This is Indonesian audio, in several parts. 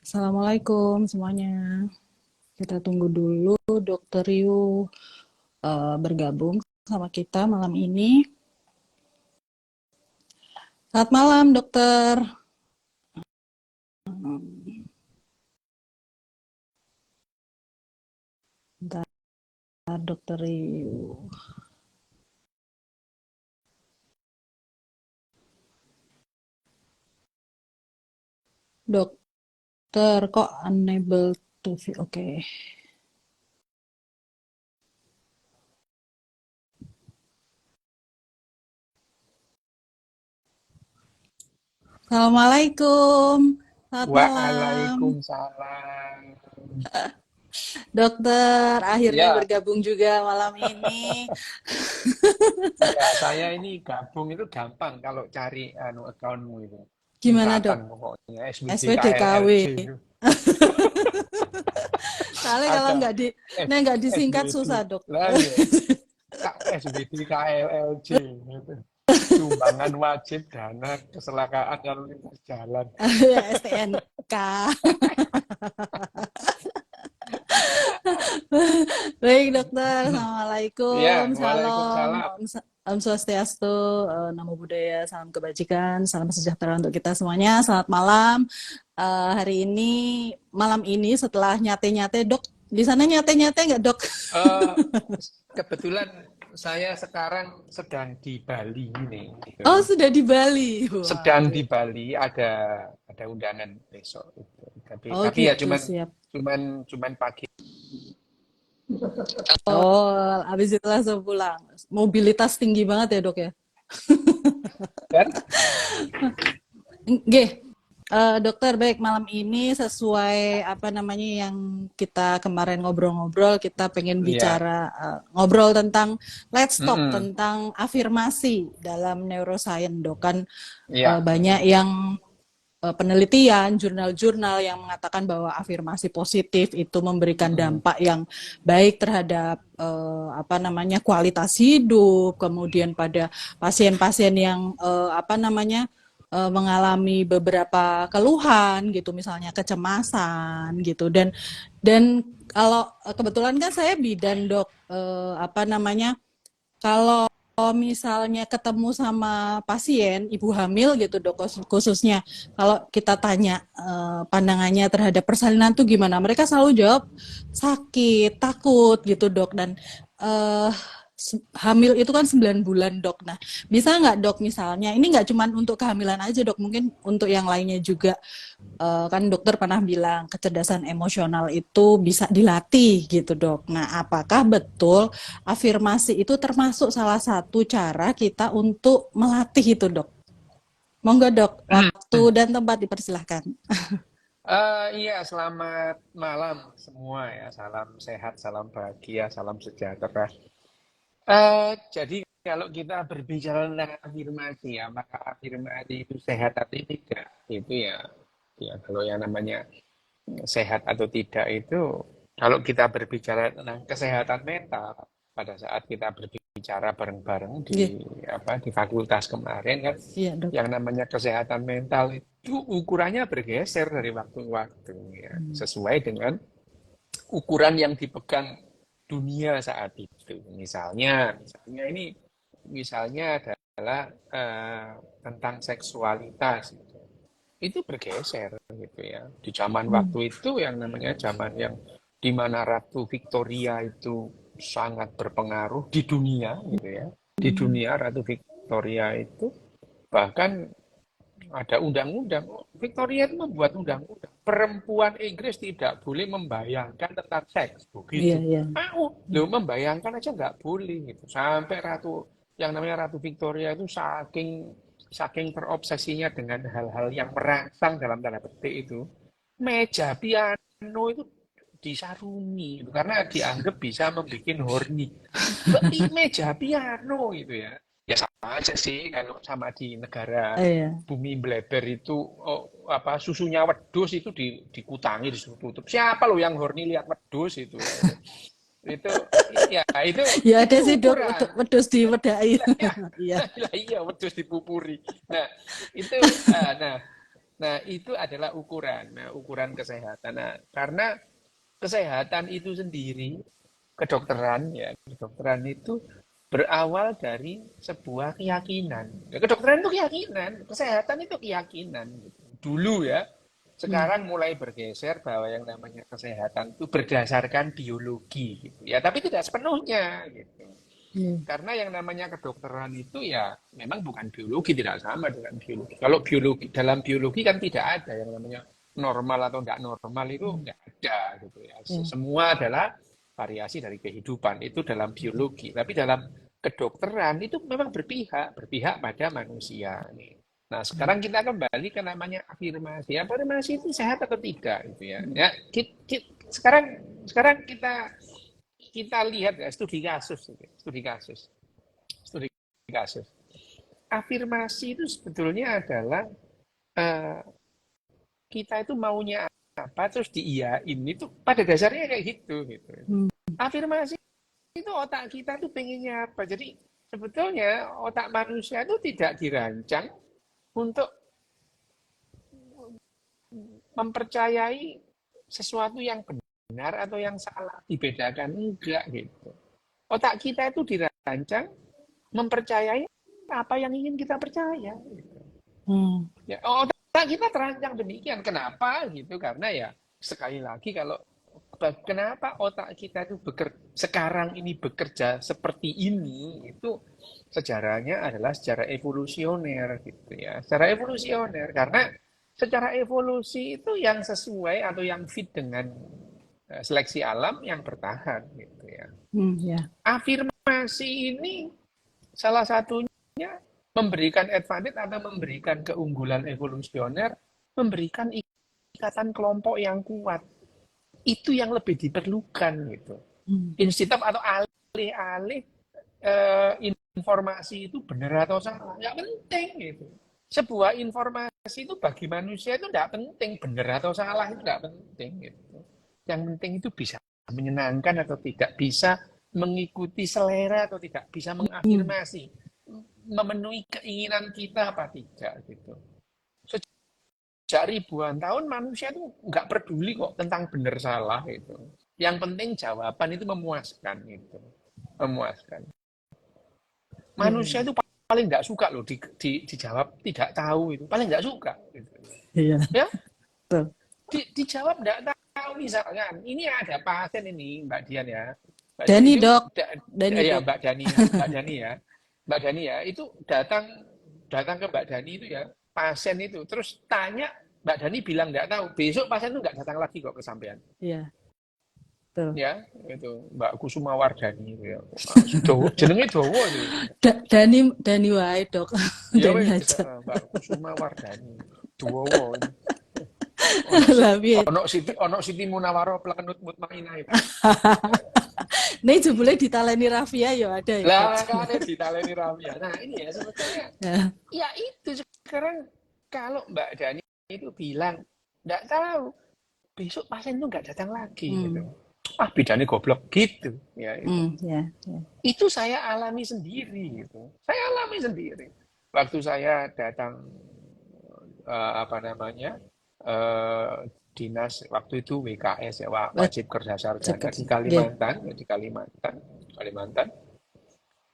Assalamualaikum semuanya. Kita tunggu dulu Dokter Yu bergabung sama kita malam ini. Selamat malam, Dokter. Bentar, Dokter Yu. Dokter, kok unable to view? Oke. Assalamualaikum. Selamat malam. Waalaikumsalam. Dokter, akhirnya Ya, bergabung juga malam ini. ya saya ini gabung itu gampang kalau cari akunmu itu. Gimana, Singkatan Dok? pokoknya SWD SPDKW. KLLC itu. Soalnya kalau Ada nggak disingkat SWD. susah, Dok. Lah ya, SWD KLLC itu. Sumbangan wajib dana kecelakaan lalu lintas jalan. STNK. Baik, dokter. Assalamualaikum. Ya, Salam. waalaikumsalam. Om Swastiastu. Namo Buddhaya. Salam kebajikan. Salam sejahtera untuk kita semuanya. Selamat malam. Hari ini, malam ini setelah nyate-nyate, dok. Di sana nyate-nyate nggak, dok? Eh, Kebetulan saya sekarang sedang di Bali ini, Oh, gitu. sudah di Bali. Sedang Wow. di Bali ada undangan besok itu. Tapi Oh, tapi ya gitu. cuman Siap. cuman cuman pagi Oh, habis itu langsung pulang. Mobilitas tinggi banget ya, dok ya? dan Nggih, dokter, baik malam ini sesuai apa namanya yang kita kemarin ngobrol-ngobrol, kita pengen ya, bicara ngobrol tentang let's talk mm-mm, tentang afirmasi dalam neuroscience, dok. Kan ya, banyak yang penelitian, jurnal-jurnal yang mengatakan bahwa afirmasi positif itu memberikan mm-mm, dampak yang baik terhadap apa namanya kualitas hidup, kemudian pada pasien-pasien yang apa namanya mengalami beberapa keluhan gitu, misalnya kecemasan gitu, dan kalau kebetulan kan saya bidan, dok, apa namanya, kalau misalnya ketemu sama pasien, ibu hamil gitu, dok, khususnya kalau kita tanya pandangannya terhadap persalinan tuh gimana, mereka selalu jawab sakit, takut gitu, dok. Dan eh, hamil itu kan 9 bulan, dok. Nah, bisa nggak, dok, misalnya ini nggak cuma untuk kehamilan aja, dok, mungkin untuk yang lainnya juga. Kan dokter pernah bilang kecerdasan emosional itu bisa dilatih gitu, dok. Nah, apakah betul afirmasi itu termasuk salah satu cara kita untuk melatih itu, dok? Monggo, dok, waktu mm. dan tempat dipersilahkan. Iya, selamat malam semua ya. Salam sehat, salam bahagia, salam sejahtera. Jadi kalau kita berbicara tentang afirmasi ya, maka afirmasi itu sehat atau tidak, itu ya kalau yang namanya sehat atau tidak itu, kalau kita berbicara tentang kesehatan mental, pada saat kita berbicara bareng-bareng Iya, di fakultas kemarin kan, iya, dok. yang namanya kesehatan mental itu ukurannya bergeser dari waktu ke waktu ya, Hmm. sesuai dengan ukuran yang dipegang dunia saat itu. Misalnya adalah tentang seksualitas itu bergeser gitu ya. Di zaman Hmm. waktu itu yang namanya zaman yang di mana Ratu Victoria itu sangat berpengaruh di dunia gitu ya. Di Hmm. dunia Ratu Victoria itu bahkan ada undang-undang. Victoria itu membuat undang-undang. Perempuan Inggris tidak boleh membayangkan tentang seks. Iya, Begitu. iya. Lo membayangkan aja nggak boleh gitu. Sampai yang namanya Ratu Victoria itu saking saking terobsesinya dengan hal-hal yang merangsang dalam tanda petik itu, meja piano itu disaruni itu karena dianggap bisa membuat horny. Meja piano itu ya. Ya sama aja sih kalau sama di negara Iya. bumi bleber itu, apa susunya wedus itu dikutangi disuruh tutup. Siapa lo yang horny lihat wedus itu ya itu ya Ya ada itu sih, dok, ukuran. wedus diwedain. Lah ya, Iya. lah iya wedhus dipupuri. Nah, itu nah Nah, itu adalah ukuran. Nah, ukuran kesehatan. Nah, karena kesehatan itu sendiri, kedokteran ya, kedokteran itu berawal dari sebuah keyakinan. Ya, kedokteran itu keyakinan, kesehatan itu keyakinan. Gitu. Dulu ya, Hmm. sekarang mulai bergeser bahwa yang namanya kesehatan itu berdasarkan biologi. Gitu. Ya, tapi tidak sepenuhnya. Gitu. Iya. Karena yang namanya kedokteran itu ya memang bukan biologi, tidak sama dengan biologi. Kalau biologi, dalam biologi kan tidak ada yang namanya normal atau tidak normal itu Hmm. nggak ada gitu ya. Iya. Semua adalah variasi dari kehidupan itu dalam biologi. Tapi dalam kedokteran itu memang berpihak pada manusia nih. Nah, Hmm. sekarang kita kembali ke namanya afirmasi. Afirmasi itu sehat atau tidak gitu ya. Ya, sekarang sekarang kita kita lihat ya studi kasus, studi kasus, studi kasus. Afirmasi itu sebetulnya adalah eh, kita itu maunya apa terus diiyain itu pada dasarnya kayak gitu gitu. Hmm. Afirmasi itu otak kita tuh pengennya apa. Jadi sebetulnya otak manusia itu tidak dirancang untuk mempercayai sesuatu yang benar atau yang salah, dibedakan enggak gitu. Otak kita itu dirancang mempercayai apa yang ingin kita percaya. Hmm. Ya, otak kita terancang demikian. Kenapa gitu? Karena ya sekali lagi kalau kenapa otak kita itu sekarang ini bekerja seperti ini itu sejarahnya adalah secara evolusioner gitu ya. Secara evolusioner karena secara evolusi itu yang sesuai atau yang fit dengan seleksi alam yang bertahan gitu ya. Hmm. Ya. Afirmasi ini salah satunya memberikan advantage atau memberikan keunggulan evolusioner, memberikan ikatan kelompok yang kuat. Itu yang lebih diperlukan gitu. Hmm. Instead atau alih-alih informasi itu benar atau salah, nggak penting gitu. Sebuah informasi itu bagi manusia itu nggak penting, benar atau salah itu nggak penting gitu. Yang penting itu bisa menyenangkan atau tidak, bisa mengikuti selera atau tidak, bisa Hmm. mengafirmasi, memenuhi keinginan kita apa tidak gitu. Sejak ribuan tahun manusia itu nggak peduli kok tentang benar salah itu. Yang penting jawaban itu memuaskan itu, memuaskan. Iya. Manusia Iya. itu paling nggak suka loh dijawab tidak tahu itu, paling nggak suka. Gitu. Iya. Ya, Betul. dijawab nggak tahu misalkan. Ini ada pasien ini Mbak Dian ya, Mbak Dian Dani, itu Dok. Dani, ya Dok. Mbak Dani ya, Mbak Dani ya itu datang datang ke Mbak Dani itu ya pasien itu terus tanya Mbak Dani bilang nggak tahu besok pasien itu nggak datang lagi kok ke sampean Iya, betul. ya itu Mbak Kusuma Wardani itu ya jenenge Dowo itu Dani wae, Dok. ya Dani wes aja. Mbak Kusuma Wardani Dowo ini ono si Lah piye? ono Siti Munawaro Plekenut Mutmainah itu Nih jebule ditaleni Rafia ya ada ya, Dok. lah kan ditaleni Rafia nah ini ya sebetulnya Ya. ya itu sekarang kalau Mbak Dani itu bilang nggak tahu besok pasien itu nggak datang lagi gitu. Hmm. Ah bedanya goblok gitu ya itu. Hmm. Ya. Ya. Itu saya alami sendiri gitu. Saya alami sendiri. Waktu saya datang apa namanya eh, dinas waktu itu WKS ya wajib kerja sarjana di Nggih. Kalimantan di Kalimantan Kalimantan.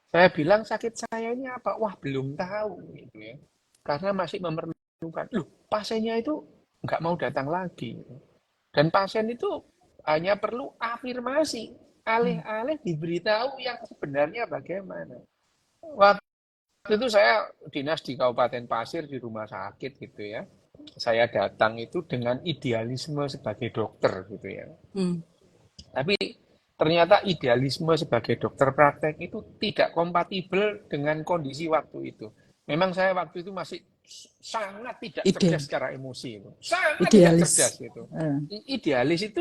Saya bilang sakit saya ini apa? Wah belum tahu gitu ya. Karena masih memerlukan. Loh pasiennya itu nggak mau datang lagi. Dan pasien itu hanya perlu afirmasi, Hmm. alih-alih diberitahu yang sebenarnya bagaimana. Waktu itu saya dinas di Kabupaten Pasir di rumah sakit gitu ya. Saya datang itu dengan idealisme sebagai dokter gitu ya. Hmm. Tapi ternyata idealisme sebagai dokter praktek itu tidak kompatibel dengan kondisi waktu itu. Memang saya waktu itu masih sangat tidak cerdas Ide, secara emosi itu. Sangat tidak cerdas idealis. gitu. Eh. Idealis itu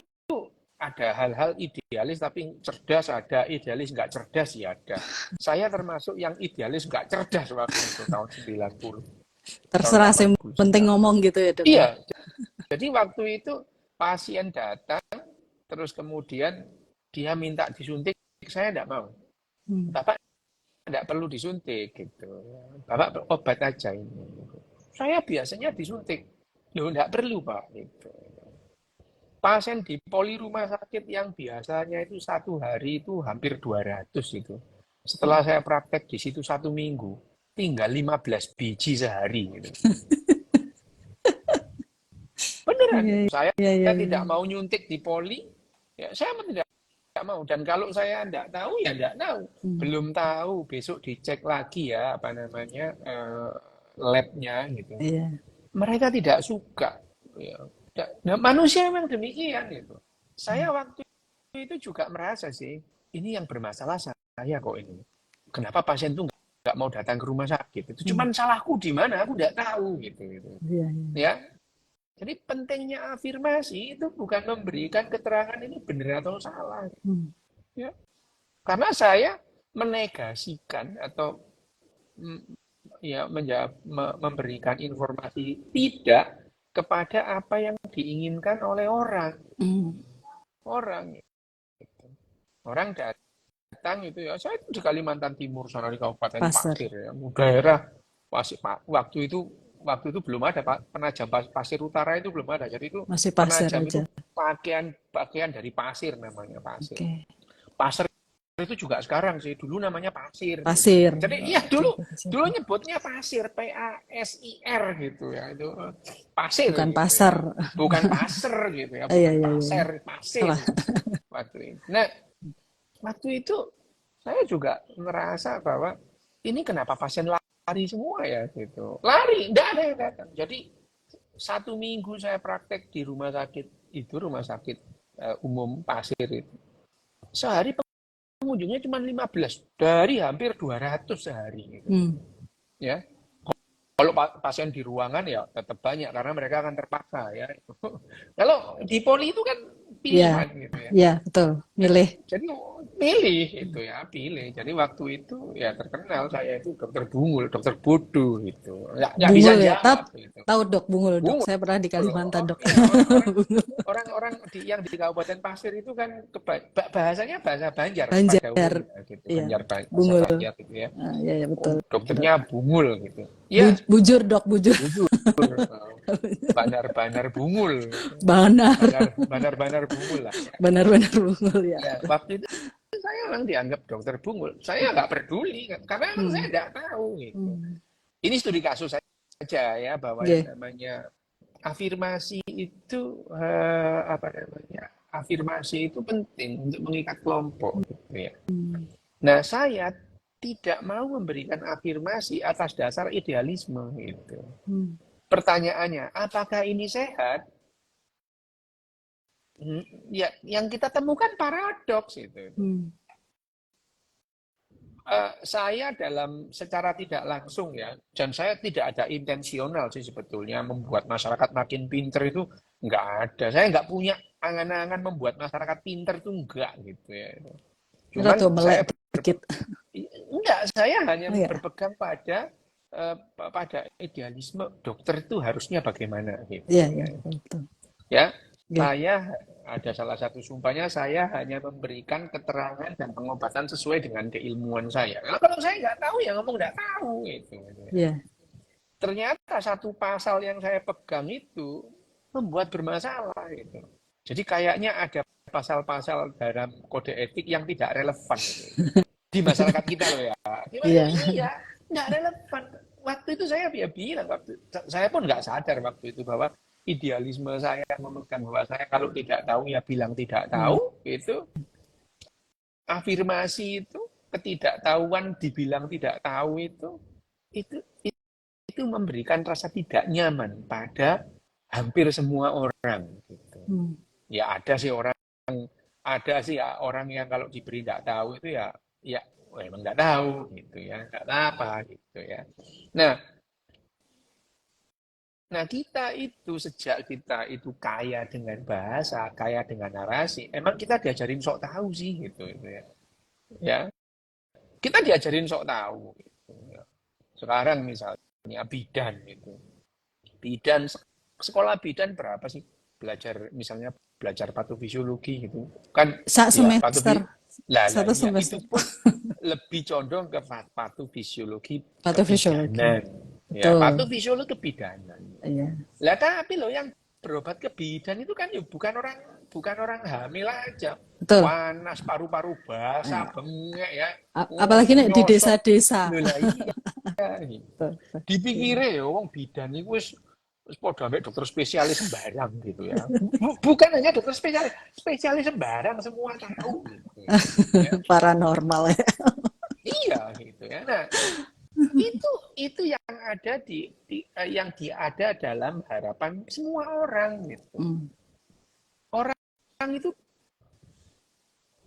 ada hal-hal idealis tapi cerdas, ada idealis nggak cerdas ya ada. Saya termasuk yang idealis nggak cerdas waktu itu tahun 90, tahun Terserah sih 80 penting 90. ngomong gitu ya, Dok ya. Iya, jadi waktu itu pasien datang terus kemudian dia minta disuntik, saya tidak mau. Hmm. Bapak tidak perlu disuntik gitu. Bapak obat aja ini. Saya biasanya disuntik. Loh, enggak perlu, Pak. Gitu. Pasien di poli rumah sakit yang biasanya itu satu hari itu hampir 200 itu. Setelah saya praktek di situ 1 minggu, tinggal 15 biji sehari. Gitu. Beneran Iya, itu. Saya iya, iya, iya. tidak mau nyuntik di poli, ya saya tidak mau. Dan kalau saya tidak tahu, ya tidak tahu. Hmm. Belum tahu, besok dicek lagi ya, apa namanya, labnya gitu. Iya. Mereka tidak suka. Ya. Nah, manusia memang demikian gitu. Saya waktu itu juga merasa sih, ini yang bermasalah saya kok ini. Kenapa pasien tuh nggak mau datang ke rumah sakit? Itu Hmm. cuman salahku di mana? Aku nggak tahu gitu. Iya, iya. Ya, jadi pentingnya afirmasi itu bukan memberikan keterangan ini benar atau salah. Hmm. Ya, karena saya menegasikan atau ya memberikan informasi tidak kepada apa yang diinginkan oleh orang. Hmm. Orang gitu. Orang datang itu ya, saya itu di Kalimantan Timur sana di Kabupaten Pasar. Pasir ya, daerah pasir, waktu itu belum ada Pak, penajam pasir utara itu belum ada. Jadi itu Masih pasar penajam itu aja. bagian dari pasir namanya pasir. Oke. Pasir itu juga sekarang sih, dulu namanya pasir gitu. Pasir. Jadi Oh, iya oke, dulu pasir. dulu nyebutnya pasir, PASIR gitu ya, itu pasir Bukan gitu pasar. ya. Bukan pasir gitu ya, Iya, bukan iya, iya. pasir, pasir Salah. waktu itu. Nah, waktu itu saya juga merasa bahwa ini kenapa pasien lari semua ya gitu. Lari, enggak ada yang datang. Jadi 1 minggu saya praktek di rumah sakit itu, rumah sakit umum Pasir itu. Sehari pengunjungnya cuma 15 dari hampir 200 sehari gitu. Hmm. Ya. Kalau pasien di ruangan ya tetap banyak karena mereka akan terpaksa ya. Kalau di poli itu kan Iya, pilihan gitu ya. iya, betul. Milih. Jadi pilih itu ya, pilih. Jadi waktu itu ya terkenal saya itu dokter bungul, dokter bodoh gitu. Nggak bisa Bungul ya. jawab gitu. Tahu dok, Bungul dok. Bungul. Saya pernah di Kalimantan dok. Ya orang-orang Bungul. orang-orang yang di Kabupaten Pasir itu kan bahasanya bahasa Banjar pada Banjar. umumnya gitu. Iya. Bahasa Bungul. Banjar gitu ya. Ah, iya, iya, Oh, betul. Betul. dokternya bungul gitu. Ya, Bujur dok, bujur. bujur. Banar-banar bungul. Banar. Banar-banar bungul lah. Benar-benar Bungul ya. Ya, waktu itu saya memang dianggap dokter bungul. Saya nggak peduli karena memang saya nggak tahu gitu. Ini studi kasus saja ya bahwa yang namanya afirmasi itu apa namanya? Afirmasi itu penting untuk mengikat kelompok gitu ya. Nah, saya tidak mau memberikan afirmasi atas dasar idealisme gitu. Pertanyaannya, apakah ini sehat? Ya, yang kita temukan paradoks itu. Saya secara tidak langsung ya, dan saya tidak ada intensional sih sebetulnya membuat masyarakat makin pinter itu nggak ada. Saya nggak punya angan-angan membuat masyarakat pinter itu enggak gitu ya. Cuman saya saya hanya berpegang pada idealisme dokter itu harusnya bagaimana gitu. Iya, betul. Ya, saya ada salah satu sumpahnya, saya hanya memberikan keterangan dan pengobatan sesuai dengan keilmuan saya. Kalau saya nggak tahu ya ngomong nggak tahu gitu. Yeah. Ternyata satu pasal yang saya pegang itu membuat bermasalah gitu. Jadi kayaknya ada pasal-pasal dalam kode etik yang tidak relevan gitu. Di masyarakat kita loh ya. Iya, nggak relevan. Waktu itu saya bilang, saya pun nggak sadar waktu itu bahwa idealisme saya memegang bahwa saya kalau tidak tahu ya bilang tidak tahu itu afirmasi itu ketidaktahuan dibilang tidak tahu itu memberikan rasa tidak nyaman pada hampir semua orang gitu. Ya ada sih orang yang kalau diberi tidak tahu itu ya emang nggak tahu gitu ya, nggak apa gitu ya. Nah, kita itu sejak kita itu kaya dengan bahasa, kaya dengan narasi, emang kita diajarin sok tahu sih gitu ya. Ya, kita diajarin sok tahu. Gitu, ya. Sekarang misalnya bidan gitu, bidan sekolah bidan berapa sih misalnya belajar patofisiologi gitu kan? Semester. Satu semester. Itu pun lebih condong ke patofisiologi kebidanan. Ya, betul. patofisio itu kebidanan. Iya, Lah tapi loh yang berobat ke bidan itu kan ya bukan orang hamil aja. betul. Panas, paru-paru basah, Eh, bengek ya. apalagi nih di Nyosor. desa-desa. Lho lah iya gitu. Betul, betul. Iya. Dipikire ya wong bidan iku wis padha ambek dokter spesialis sembarang gitu ya. Bukan hanya dokter spesialis, spesialis sembarang semua tahu gitu ya. Ya. Paranormal ya. Iya gitu ya. Nah, itu yang ada yang ada dalam harapan semua orang gitu. Hmm. Orang itu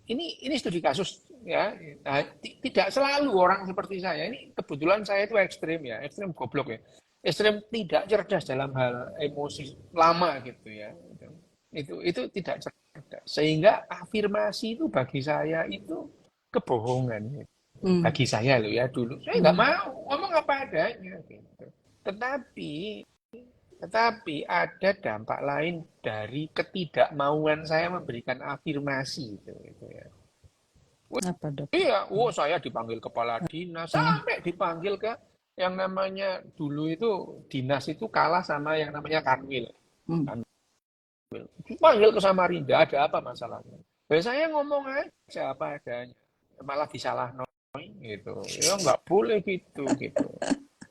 ini studi kasus ya. Nah, tidak selalu orang seperti saya. Ini kebetulan saya itu ekstrim ya, ekstrim goblok ya. Ekstrim tidak cerdas dalam hal emosi lama gitu ya. Itu tidak cerdas. Sehingga afirmasi itu bagi saya itu kebohongan gitu. Hmm. Bagi saya loh ya dulu. Saya nggak Hmm. mau ngomong apa adanya gitu. Tetapi tetapi ada dampak lain dari ketidakmauan saya memberikan afirmasi itu ya. Apa dok? Iya, saya dipanggil kepala dinas, sampai dipanggil ke yang namanya dulu itu dinas itu kalah sama yang namanya Kanwil. Hmm. Kanwil. Dipanggil ke Samarinda, ada apa masalahnya? Ya, saya ngomong aja apa adanya, malah disalah gitu. Ya nggak boleh gitu.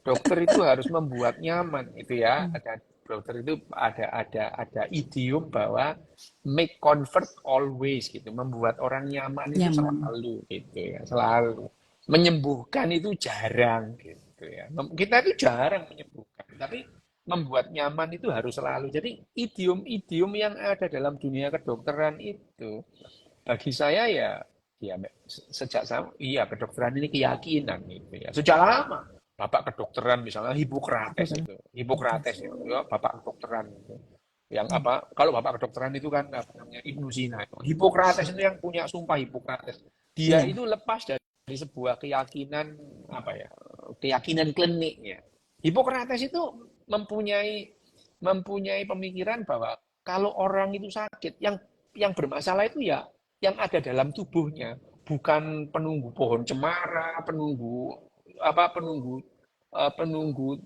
Dokter itu harus membuat nyaman itu ya. Hmm. Ada dokter itu ada idiom bahwa make comfort always gitu, membuat orang nyaman itu Nyaman. selalu gitu ya, selalu. Menyembuhkan itu jarang gitu ya. Kita itu jarang menyembuhkan, tapi membuat nyaman itu harus selalu. Jadi idiom-idiom yang ada dalam dunia kedokteran itu bagi saya ya sejak saya iya kedokteran ini keyakinan gitu ya. Sejak lama Bapak kedokteran misalnya Apa Hippocrates kan? itu. Hippocrates ya, Bapak kedokteran itu. Yang Hmm. apa? Kalau Bapak kedokteran itu kan apa namanya Ibnu Sina itu. Hippocrates itu yang punya sumpah Hippocrates. Dia Iya. itu lepas dari sebuah keyakinan apa ya? Keyakinan klinik ya. Hippocrates itu mempunyai mempunyai pemikiran bahwa kalau orang itu sakit, yang bermasalah itu ya yang ada dalam tubuhnya, bukan penunggu pohon cemara, penunggu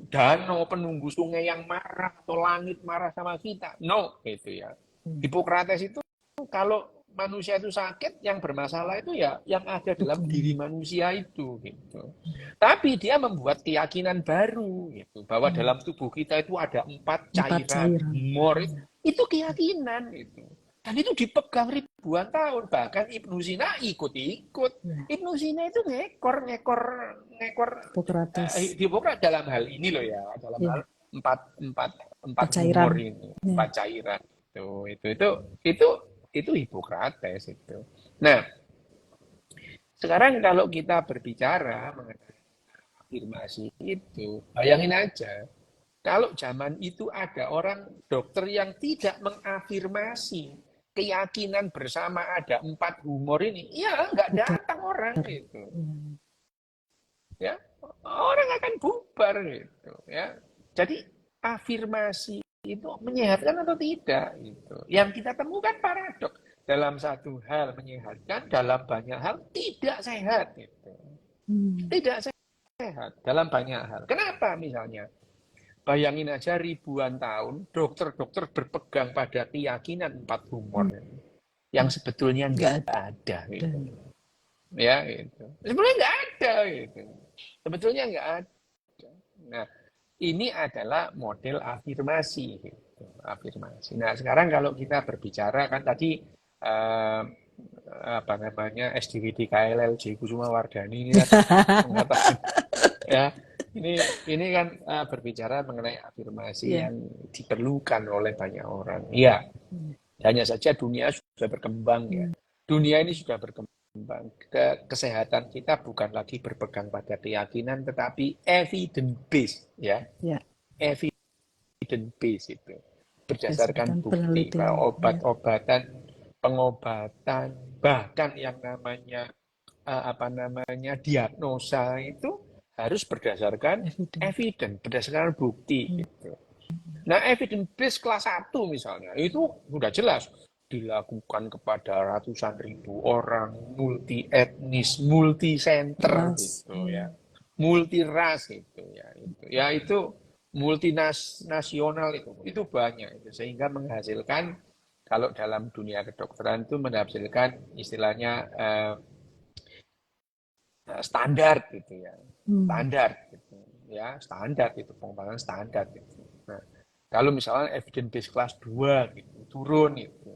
danau, penunggu sungai yang marah atau langit marah sama kita. No, gitu ya. Hmm. Hippocrates itu kalau manusia itu sakit, yang bermasalah itu ya yang ada dalam diri Tubuhnya. manusia itu gitu. Tapi dia membuat keyakinan baru gitu bahwa Hmm. dalam tubuh kita itu ada 4 Empat cairan, cairan. humor Hmm. itu keyakinan itu. Dan itu dipegang ribuan tahun, bahkan Ibnu Sina ikut-ikut. Ya. Ibnu Sina itu ngekor Hippocrates. Hippocrates dalam hal ini loh ya, dalam hal Ya. empat empat empat Empat humor cairan. ini, Ya. 4 cairan itu Hippocrates itu. Nah, sekarang kalau kita berbicara mengenai afirmasi itu, bayangin aja kalau zaman itu ada orang dokter yang tidak mengafirmasi keyakinan bersama ada 4 humor ini, ya nggak Udah. datang orang gitu, Hmm. ya orang akan bubar gitu, ya. Jadi afirmasi itu menyehatkan atau tidak gitu. Yang kita temukan paradok dalam satu hal menyehatkan, dalam banyak hal tidak sehat gitu. Hmm. Tidak sehat dalam banyak hal. Kenapa misalnya? Bayangin aja ribuan tahun dokter-dokter berpegang pada keyakinan 4 humor Hmm. yang sebetulnya Nggak nggak ada ada. gitu. Ya gitu. Sebetulnya nggak ada gitu. Sebetulnya nggak ada. Nah, ini adalah model afirmasi gitu. Afirmasi. Nah, sekarang kalau kita berbicara kan tadi eh, apa namanya SDWD KLLJ Kusuma Wardani ini kan mengatakan ya ini kan berbicara mengenai afirmasi Ya. yang diperlukan oleh banyak orang. Iya, Hmm. hanya saja dunia sudah berkembang ya. Hmm. Dunia ini sudah berkembang. Kesehatan kita bukan lagi berpegang pada keyakinan, tetapi evidence based ya. Ya. Evidence based itu berdasarkan Berdasarkan bukti penelitian. bahwa Ya. obat-obatan, pengobatan, bahkan yang namanya apa namanya diagnosa itu harus berdasarkan Evidence. evidence, berdasarkan bukti Hmm. gitu. Nah, evidence base kelas 1 misalnya, itu sudah jelas dilakukan kepada ratusan ribu orang, multi etnis, multi center Ras. gitu ya. Hmm. multiras itu multinasional itu banyak itu sehingga menghasilkan kalau dalam dunia kedokteran itu menghasilkan istilahnya standar gitu ya Hmm. standar gitu ya standar itu pengembangan standar gitu. Nah, kalau misalnya evidence base kelas 2 gitu turun itu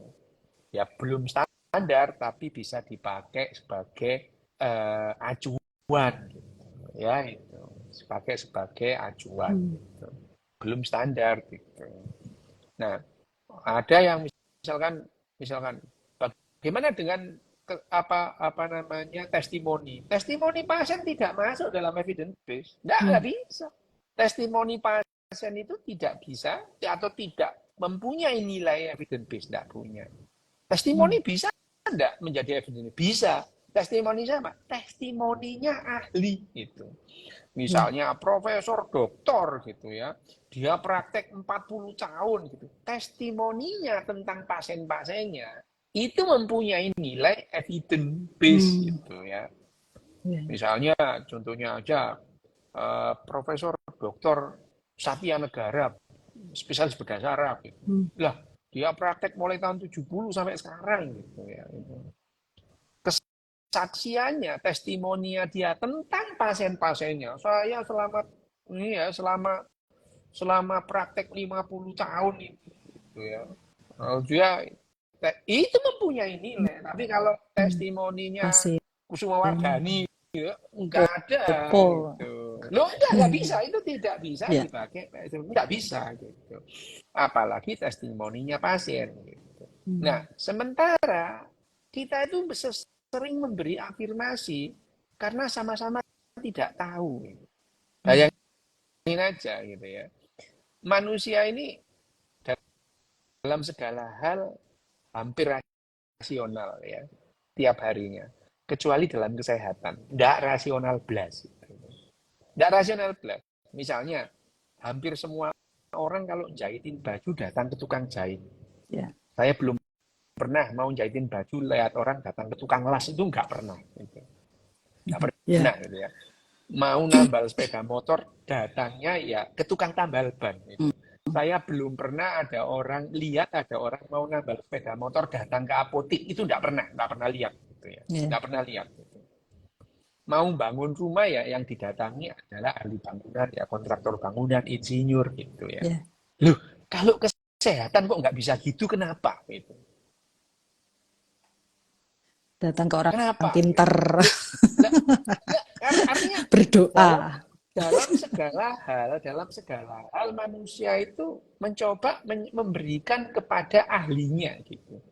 ya belum standar tapi bisa dipakai sebagai acuan gitu ya itu sebagai acuan Hmm. gitu. Belum standar gitu. Nah, ada yang misalkan bagaimana dengan apa namanya testimoni. Testimoni pasien tidak masuk dalam evidence base. Nggak Hmm. bisa. Testimoni pasien itu tidak bisa atau tidak mempunyai nilai evidence base, nggak punya. Hmm. Testimoni bisa enggak menjadi evidence? Bisa. Testimoni sama. Testimoninya ahli itu. Ya. Misalnya profesor doktor gitu ya. Dia praktek 40 tahun gitu. Testimoninya tentang pasien-pasiennya itu mempunyai nilai evidence base Hmm. gitu ya. Ya. Misalnya contohnya aja Profesor Doktor Satya Negara, spesialis bedah saraf gitu. Hmm. Lah, dia praktek mulai tahun 70 sampai sekarang gitu ya. Kesaksiannya, testimonia dia tentang pasien-pasiennya. Saya selama selama praktek 50 tahun itu ya. Dia itu mempunyai nilai. Tapi kalau Hmm. testimoninya Pasien. Kusuma Wardani ya, enggak ada Opo. gitu. Loh, enggak bisa. Itu tidak bisa Ya. dipakai. Enggak bisa gitu. Apalagi testimoninya pasien gitu. Nah, Hmm. sementara kita itu sering memberi afirmasi karena sama-sama tidak tahu. Hmm. Bayangin aja gitu ya. Manusia ini dalam segala hal hampir rasional ya tiap harinya kecuali dalam kesehatan tidak rasional belas tidak rasional belas misalnya hampir semua orang kalau jahitin baju datang ke tukang jahit Ya. saya belum pernah mau jahitin baju lihat orang datang ke tukang las itu nggak pernah gitu. Nggak Ya. pernah gitu ya mau nambal sepeda motor datangnya ya ke tukang tambal ban gitu. Saya belum pernah ada orang lihat ada orang mau nambal sepeda motor datang ke apotik itu nggak pernah lihat gitu ya, Ya. nggak pernah lihat. Gitu. Mau bangun rumah ya yang didatangi adalah ahli bangunan ya kontraktor bangunan, insinyur gitu ya. Ya. Loh kalau kesehatan kok nggak bisa gitu kenapa? Gitu. Datang ke orang Kenapa? pintar Gitu. Loh, lah, artinya dalam berdoa. dalam segala hal manusia itu mencoba memberikan kepada ahlinya gitu.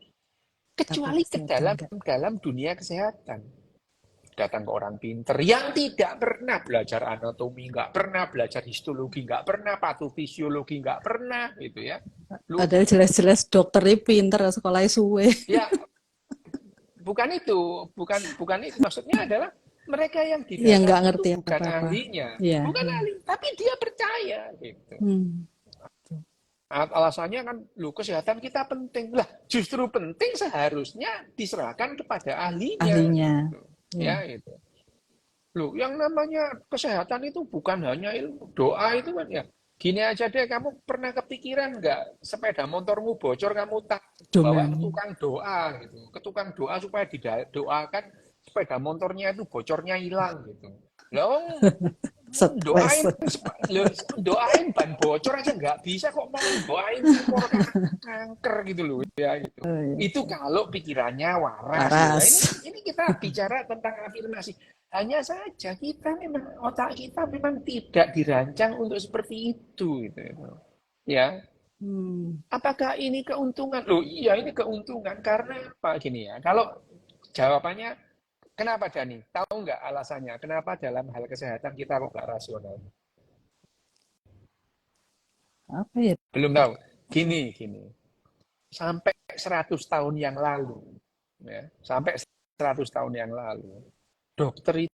Tapi Kecuali ke kesehatan enggak. dalam dunia kesehatan. Datang ke orang pinter yang tidak pernah belajar anatomi, nggak pernah belajar histologi, nggak pernah patofisiologi, nggak pernah gitu ya. Lu Padahal jelas-jelas dokternya pintar, sekolahnya suwe. ya bukan itu, bukan itu maksudnya adalah mereka yang Yang nggak didatangi itu ngerti bukan apa-apa. ahlinya, Ya. bukan Ya. ahli, tapi dia percaya gitu. Hmm. Alasannya kan, lu kesehatan kita penting. Lah, justru penting seharusnya diserahkan kepada ahlinya Ahlinya. gitu. Ya. Ya, itu. Loh, yang namanya kesehatan itu bukan hanya ilmu. Doa itu kan ya. Gini aja deh, kamu pernah kepikiran nggak sepeda motormu bocor, kamu tak bawa ke Domain. tukang doa gitu. Ke tukang doa supaya didoakan sepeda motornya itu bocornya hilang gitu. Loh, Stres. doain doain ban bocor aja nggak bisa kok mau doain tumor kanker gitu loh ya gitu. Oh, ya. Itu kalau pikirannya waras gitu. Waras. Ini kita bicara tentang afirmasi. Hanya saja kita memang otak kita memang tidak dirancang untuk seperti itu gitu. Ya. Hmm. Apakah ini keuntungan? Loh, iya ini keuntungan karena apa gini ya. Kalau jawabannya kenapa Dani? Tahu nggak alasannya? Kenapa dalam hal kesehatan kita kok nggak rasional? Apa ya? Belum tahu. Gini. Sampai 100 tahun yang lalu, ya, sampai 100 tahun yang lalu, dokter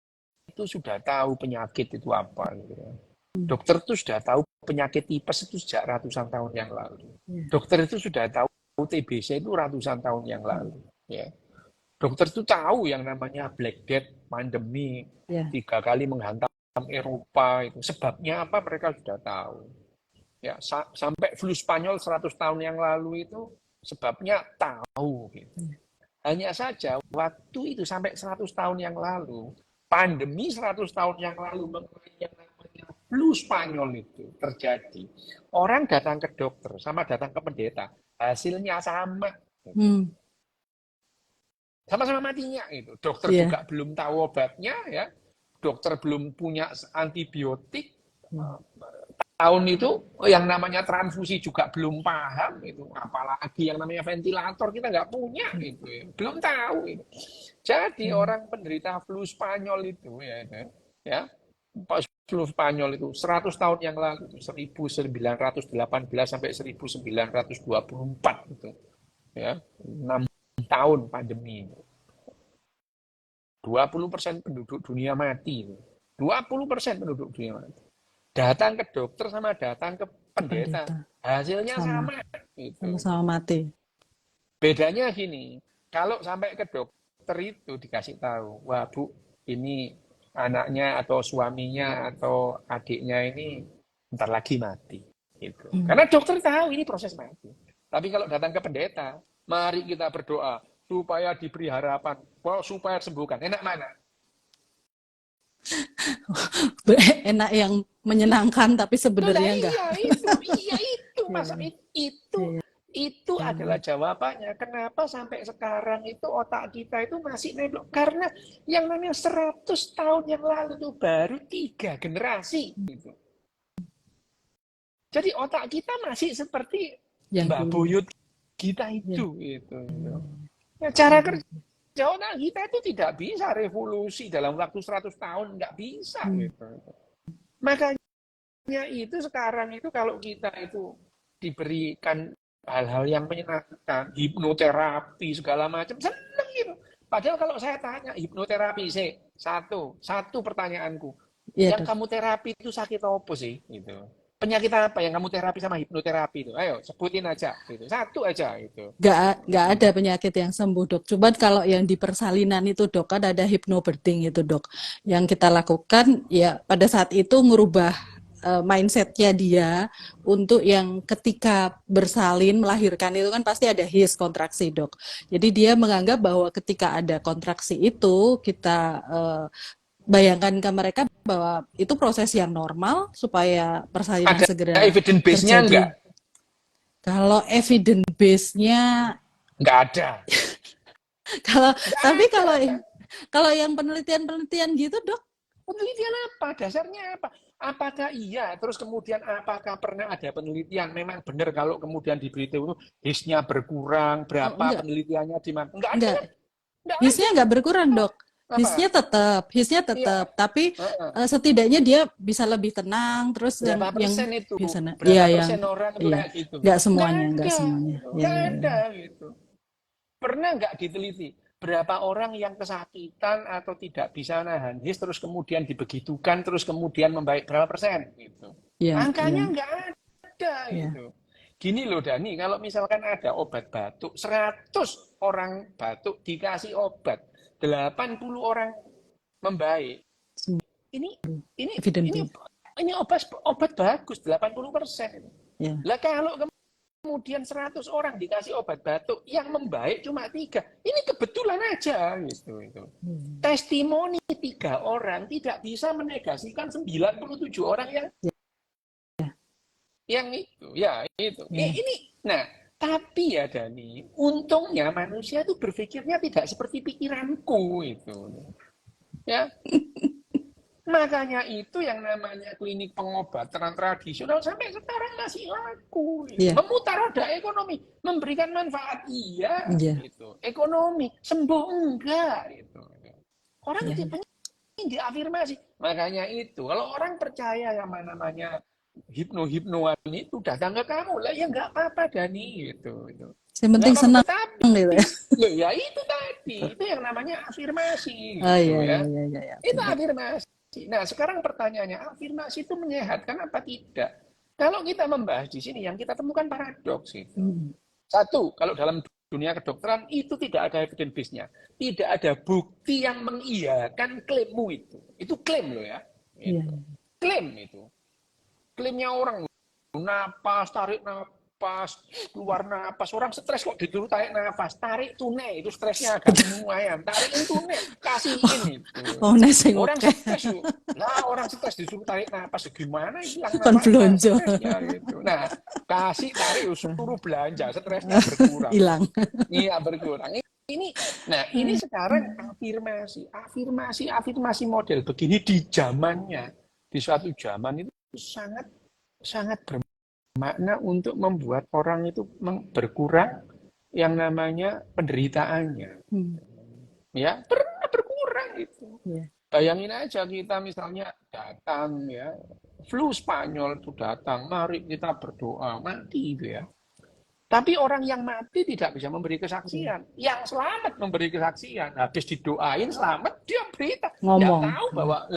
itu sudah tahu penyakit itu apa. Gitu ya. Dokter itu sudah tahu penyakit tipes itu sejak ratusan tahun yang lalu. Ya. Dokter itu sudah tahu TBC itu ratusan tahun yang lalu. Ya. Dokter itu tahu yang namanya Black Death, pandemi, Ya. 3 kali menghantam Eropa itu. Sebabnya apa mereka sudah tahu. Ya, sampai flu Spanyol 100 tahun yang lalu itu sebabnya tahu gitu. Hanya saja waktu itu sampai 100 tahun yang lalu, pandemi 100 tahun yang lalu mengenai yang namanya flu Spanyol itu terjadi. Orang datang ke dokter sama datang ke pendeta, hasilnya sama. Hmm. Sama-sama matinya itu. Dokter Iya. juga belum tahu obatnya ya. Dokter belum punya antibiotik. Hmm. Tahun itu yang namanya transfusi juga belum paham itu, apalagi yang namanya ventilator kita nggak punya itu ya. Belum tahu itu. Jadi Hmm. orang penderita flu Spanyol itu ya flu Spanyol itu 100 tahun yang lalu 1918 sampai 1924 itu ya 6 tahun pandemi, 20% penduduk dunia mati, 20% penduduk dunia mati. Datang ke dokter sama datang ke Ke pendeta, pendeta. hasilnya Sama. sama. Gitu. Sama-sama mati. Bedanya gini, kalau sampai ke dokter itu dikasih tahu, wah Bu, ini anaknya atau suaminya atau adiknya ini bentar lagi mati. Gitu. Hmm. Karena dokter tahu ini proses mati. Tapi kalau datang ke pendeta, mari kita berdoa supaya diberi harapan, supaya sembuhkan. Enak mana? Enak yang menyenangkan tapi Loh lah sebenarnya enggak. iya itu Iya, masa iya. itu adalah Iya. jawabannya. Kenapa sampai sekarang itu otak kita itu masih neblok? Karena yang namanya 100 tahun yang lalu itu baru 3 generasi. Gitu. Jadi otak kita masih seperti Yang Mbak dulu. Buyut kita Iya. itu. Gitu. Hmm. Ya, cara Iya. kerja otak kita itu tidak bisa revolusi dalam waktu 100 tahun. Nggak bisa. Hmm. Gitu. Makanya itu sekarang itu kalau kita itu diberikan hal-hal yang menyenangkan, hipnoterapi segala macam, seneng gitu. Padahal kalau saya tanya hipnoterapi sih, satu pertanyaanku, Iya, yang Dok. kamu terapi itu sakit apa sih? Gitu. Penyakit apa yang kamu terapi sama hipnoterapi itu? Ayo sebutin aja, gitu. Satu aja itu. Nggak ada penyakit yang sembuh, Dok. Cuman kalau yang di persalinan itu, Dok, kan ada hypnobirthing itu, Dok. Yang kita lakukan ya pada saat itu ngerubah mindsetnya dia untuk yang ketika bersalin melahirkan itu kan pasti ada his kontraksi, Dok. Jadi dia menganggap bahwa ketika ada kontraksi itu kita bayangkan ke mereka bahwa itu proses yang normal supaya persalinan Ada segera evidence base-nya enggak? terjadi. Kalau evidence base-nya Enggak ada. kalau Enggak tapi ada. kalau yang penelitian-penelitian gitu, Dok, Penelitian apa? Dasarnya apa? Apakah iya? Terus kemudian apakah pernah ada penelitian? Memang benar kalau kemudian diberitahu his-nya berkurang, oh, berapa penelitiannya di mana? Enggak ada enggak. kan? Enggak Hisnya ada. enggak berkurang, Dok. Apa? Hisnya Iya. tetap, tapi Heeh. setidaknya dia bisa lebih tenang. Terus Berapa yang persen itu? biasanya, Berapa yang persen orang itu iya, kayak gitu? enggak semuanya, ya, Enggak ya, ya. ada gitu. Pernah nggak diteliti berapa orang yang kesakitan atau tidak bisa nahan his terus kemudian dibegitukan terus kemudian membaik berapa persen gitu. Iya, iya, Angkanya nggak ada iya. gitu. Gini loh Dani, kalau misalkan ada obat batuk, 100 orang batuk dikasih obat, 80 orang membaik. Ini ini Evidence ini based. ini obat bagus 80%. Ya. Lah kalau kemudian 100 orang dikasih obat batuk yang membaik cuma 3. Ini kebetulan aja gitu itu. Hmm. Testimoni 3 orang tidak bisa menegasikan 97 orang yang itu. Ya, itu. Ya. Ini nah, tapi ya Dani, untungnya manusia itu berpikirnya tidak seperti pikiranku itu. Ya, makanya itu yang namanya klinik pengobatan tradisional sampai sekarang masih laku. Gitu. Ya. Memutar roda ekonomi, memberikan manfaat iya, Ya. gitu. Ekonomi sembuh enggak, gitu. Orang Ya. itu pengen diafirmasi. Makanya itu, kalau orang percaya yang namanya hipnoan itu datang ke kamu lah ya nggak apa-apa Dani gitu. Yang Nggak penting apa-apa, senang gitu tetapi ya. loh ya itu tadi, itu yang namanya afirmasi Oh, gitu iya, iya, ya. iya, iya, ya. Itu Benar. afirmasi. Nah, sekarang pertanyaannya, afirmasi itu menyehatkan apa tidak? Kalau kita membahas di sini, yang kita temukan paradoks itu. Hmm. Satu, kalau dalam dunia kedokteran itu tidak ada evidence base-nya. Tidak ada bukti yang mengiyakan klaimmu itu. Itu klaim loh ya. Iya. Itu. Klaim itu. Klaimnya orang napas, tarik napas, keluar napas. Orang stres kok disuruh tarik napas. Tarik tunai, itu stresnya agak lumayan. Tarikin tunai, kasihin itu. Oh, nesing Orang oke. stres yuk. Nah, orang stres disuruh tarik napas. Gimana hilang Kon napasnya, blonjo. stresnya gitu. Nah, kasih tarik, suruh belanja, stresnya berkurang. Hilang. Iya, berkurang. Ini sekarang afirmasi model begini di zamannya, di suatu zaman itu sangat sangat bermakna untuk membuat orang itu berkurang yang namanya penderitaannya. Hmm. Ya, pernah berkurang itu. Iya. Bayangin aja kita misalnya datang ya, flu Spanyol itu datang, mari kita berdoa, mati itu ya. Tapi orang yang mati tidak bisa memberi kesaksian. Yang selamat memberi kesaksian. Habis didoain selamat, dia berita. Dia Ngomong. tahu bahwa,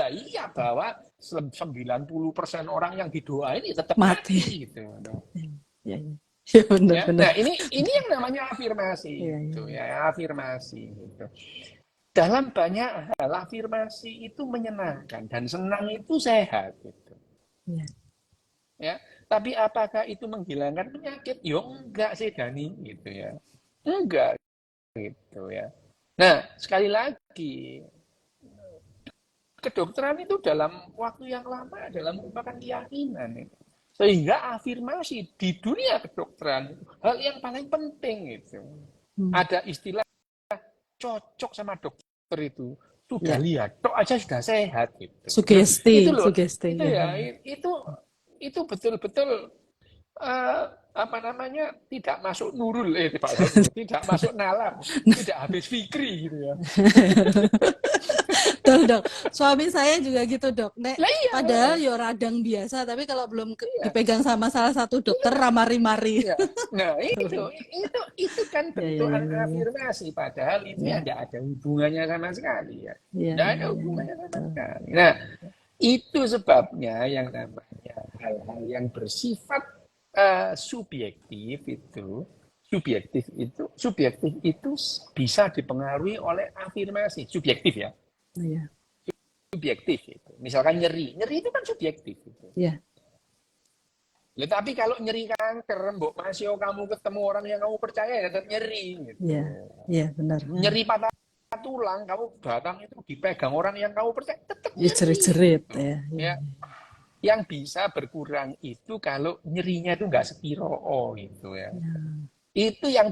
bahwa 90% orang yang didoain itu tetap Mati. mati. Gitu. Iya, iya. Ya, Ya, benar-benar. nah ini yang namanya afirmasi. Iya, iya. Gitu, ya, afirmasi. Gitu. Dalam banyak hal, afirmasi itu menyenangkan. Dan senang itu sehat. Gitu. Iya. Ya, tapi apakah itu menghilangkan penyakit? Ya enggak sih Dani gitu ya. Enggak gitu ya. Nah, sekali lagi kedokteran itu dalam waktu yang lama adalah merupakan keyakinan. Sehingga afirmasi di dunia kedokteran hal yang paling penting itu. Ada istilah cocok sama dokter itu. Sudah lihat, tok aja sudah sehat gitu. Sugesti, Itu loh, sugesti. itu ya, itu betul-betul tidak masuk nurul, tidak masuk nalar, tidak habis fikri gitu ya. Tuh, Dok. Suami saya juga gitu, Dok. Nek, Lah iya, padahal yo radang biasa, tapi kalau belum iya, dipegang sama salah satu dokter ramari-mari. iya. Nah, itu kan bentuk afirmasi, padahal itu ya tidak ada hubungannya sama sekali ya. Tidak ada hubungannya sama sekali. Nah, itu sebabnya yang namanya hal-hal yang bersifat subjektif itu bisa dipengaruhi oleh afirmasi. Subjektif ya. Iya. Subjektif itu. Misalkan nyeri itu kan subjektif itu. Iya. Ya, tapi kalau nyeri kanker, Mbok Masio kamu ketemu orang yang kamu percaya ya tetap nyeri gitu. Iya. Iya, benar. Nyeri patah tulang, kamu datang itu dipegang orang yang kamu percaya tetap nyeri. Jerit-jerit gitu. ya. Yang bisa berkurang itu kalau nyerinya itu nggak sepiro gitu ya. Itu yang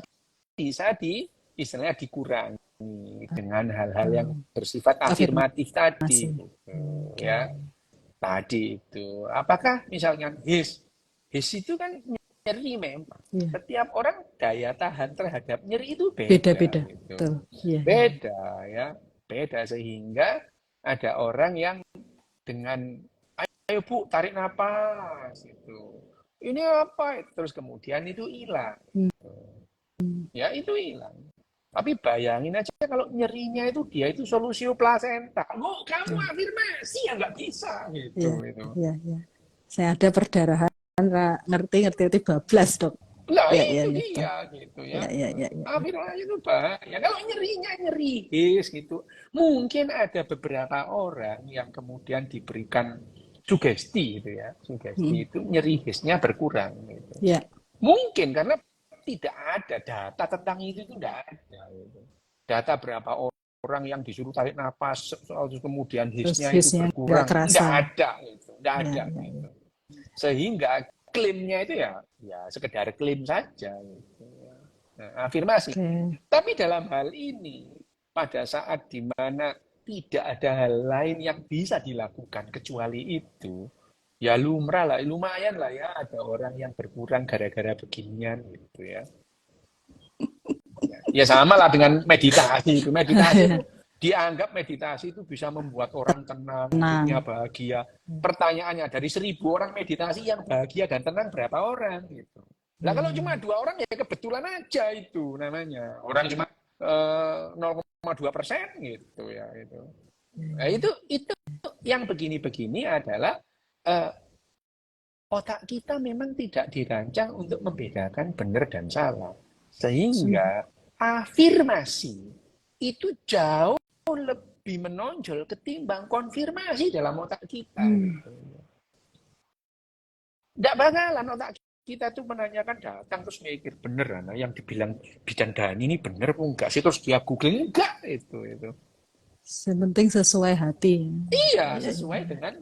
bisa istilahnya dikurangi dengan hal-hal yang bersifat afirmatif tadi gitu, ya. Tadi itu. Apakah misalnya his itu kan nyeri memang. Setiap orang daya tahan terhadap nyeri itu beda. Beda-beda. Gitu. Beda ya. Beda sehingga ada orang yang dengan ayo Bu, tarik napas gitu. Ini apa? Terus kemudian itu hilang. Ya, itu hilang. Tapi bayangin aja kalau nyerinya itu dia itu solusio plasenta. Oh, kamu afirmasi ya nggak bisa gitu. Iya. Saya ada perdarahan, ngerti bablas, Dok. Nah, itu dia gitu ya. Afirmasi itu bahaya. Kalau nyerinya nyeri gitu. Mungkin ada beberapa orang yang kemudian diberikan sugesti gitu ya. Sugesti itu nyeri hisnya berkurang gitu. Iya. Mungkin karena tidak ada data tentang itu tidak ada. Gitu. Data berapa orang yang disuruh tarik napas kemudian hisnya itu berkurang tidak ada gitu. Tidak ada gitu. Sehingga klaimnya itu ya sekedar klaim saja gitu. Nah, afirmasi. Tapi dalam hal ini pada saat di mana tidak ada hal lain yang bisa dilakukan kecuali itu, ya lumrah lah, lumayan lah ya ada orang yang berkurang gara-gara beginian gitu ya. Ya sama lah dengan meditasi itu. Meditasi itu dianggap meditasi itu bisa membuat orang tenang, hidupnya bahagia. Pertanyaannya dari 1.000 orang meditasi yang bahagia dan tenang berapa orang gitu. Nah kalau cuma 2 orang ya kebetulan aja itu namanya. Orang cuma 0,2% gitu ya itu. Nah, itu yang begini-begini adalah otak kita memang tidak dirancang untuk membedakan benar dan salah. Sehingga afirmasi itu jauh lebih menonjol ketimbang konfirmasi dalam otak kita. Gitu. Nggak bakalan otak kita tuh menanyakan datang terus mikir bener yang dibilang Bidan Dani ini bener apa enggak sih, terus dia googling enggak itu. Sepenting sesuai hati. Iya, Iya, sesuai iya. dengan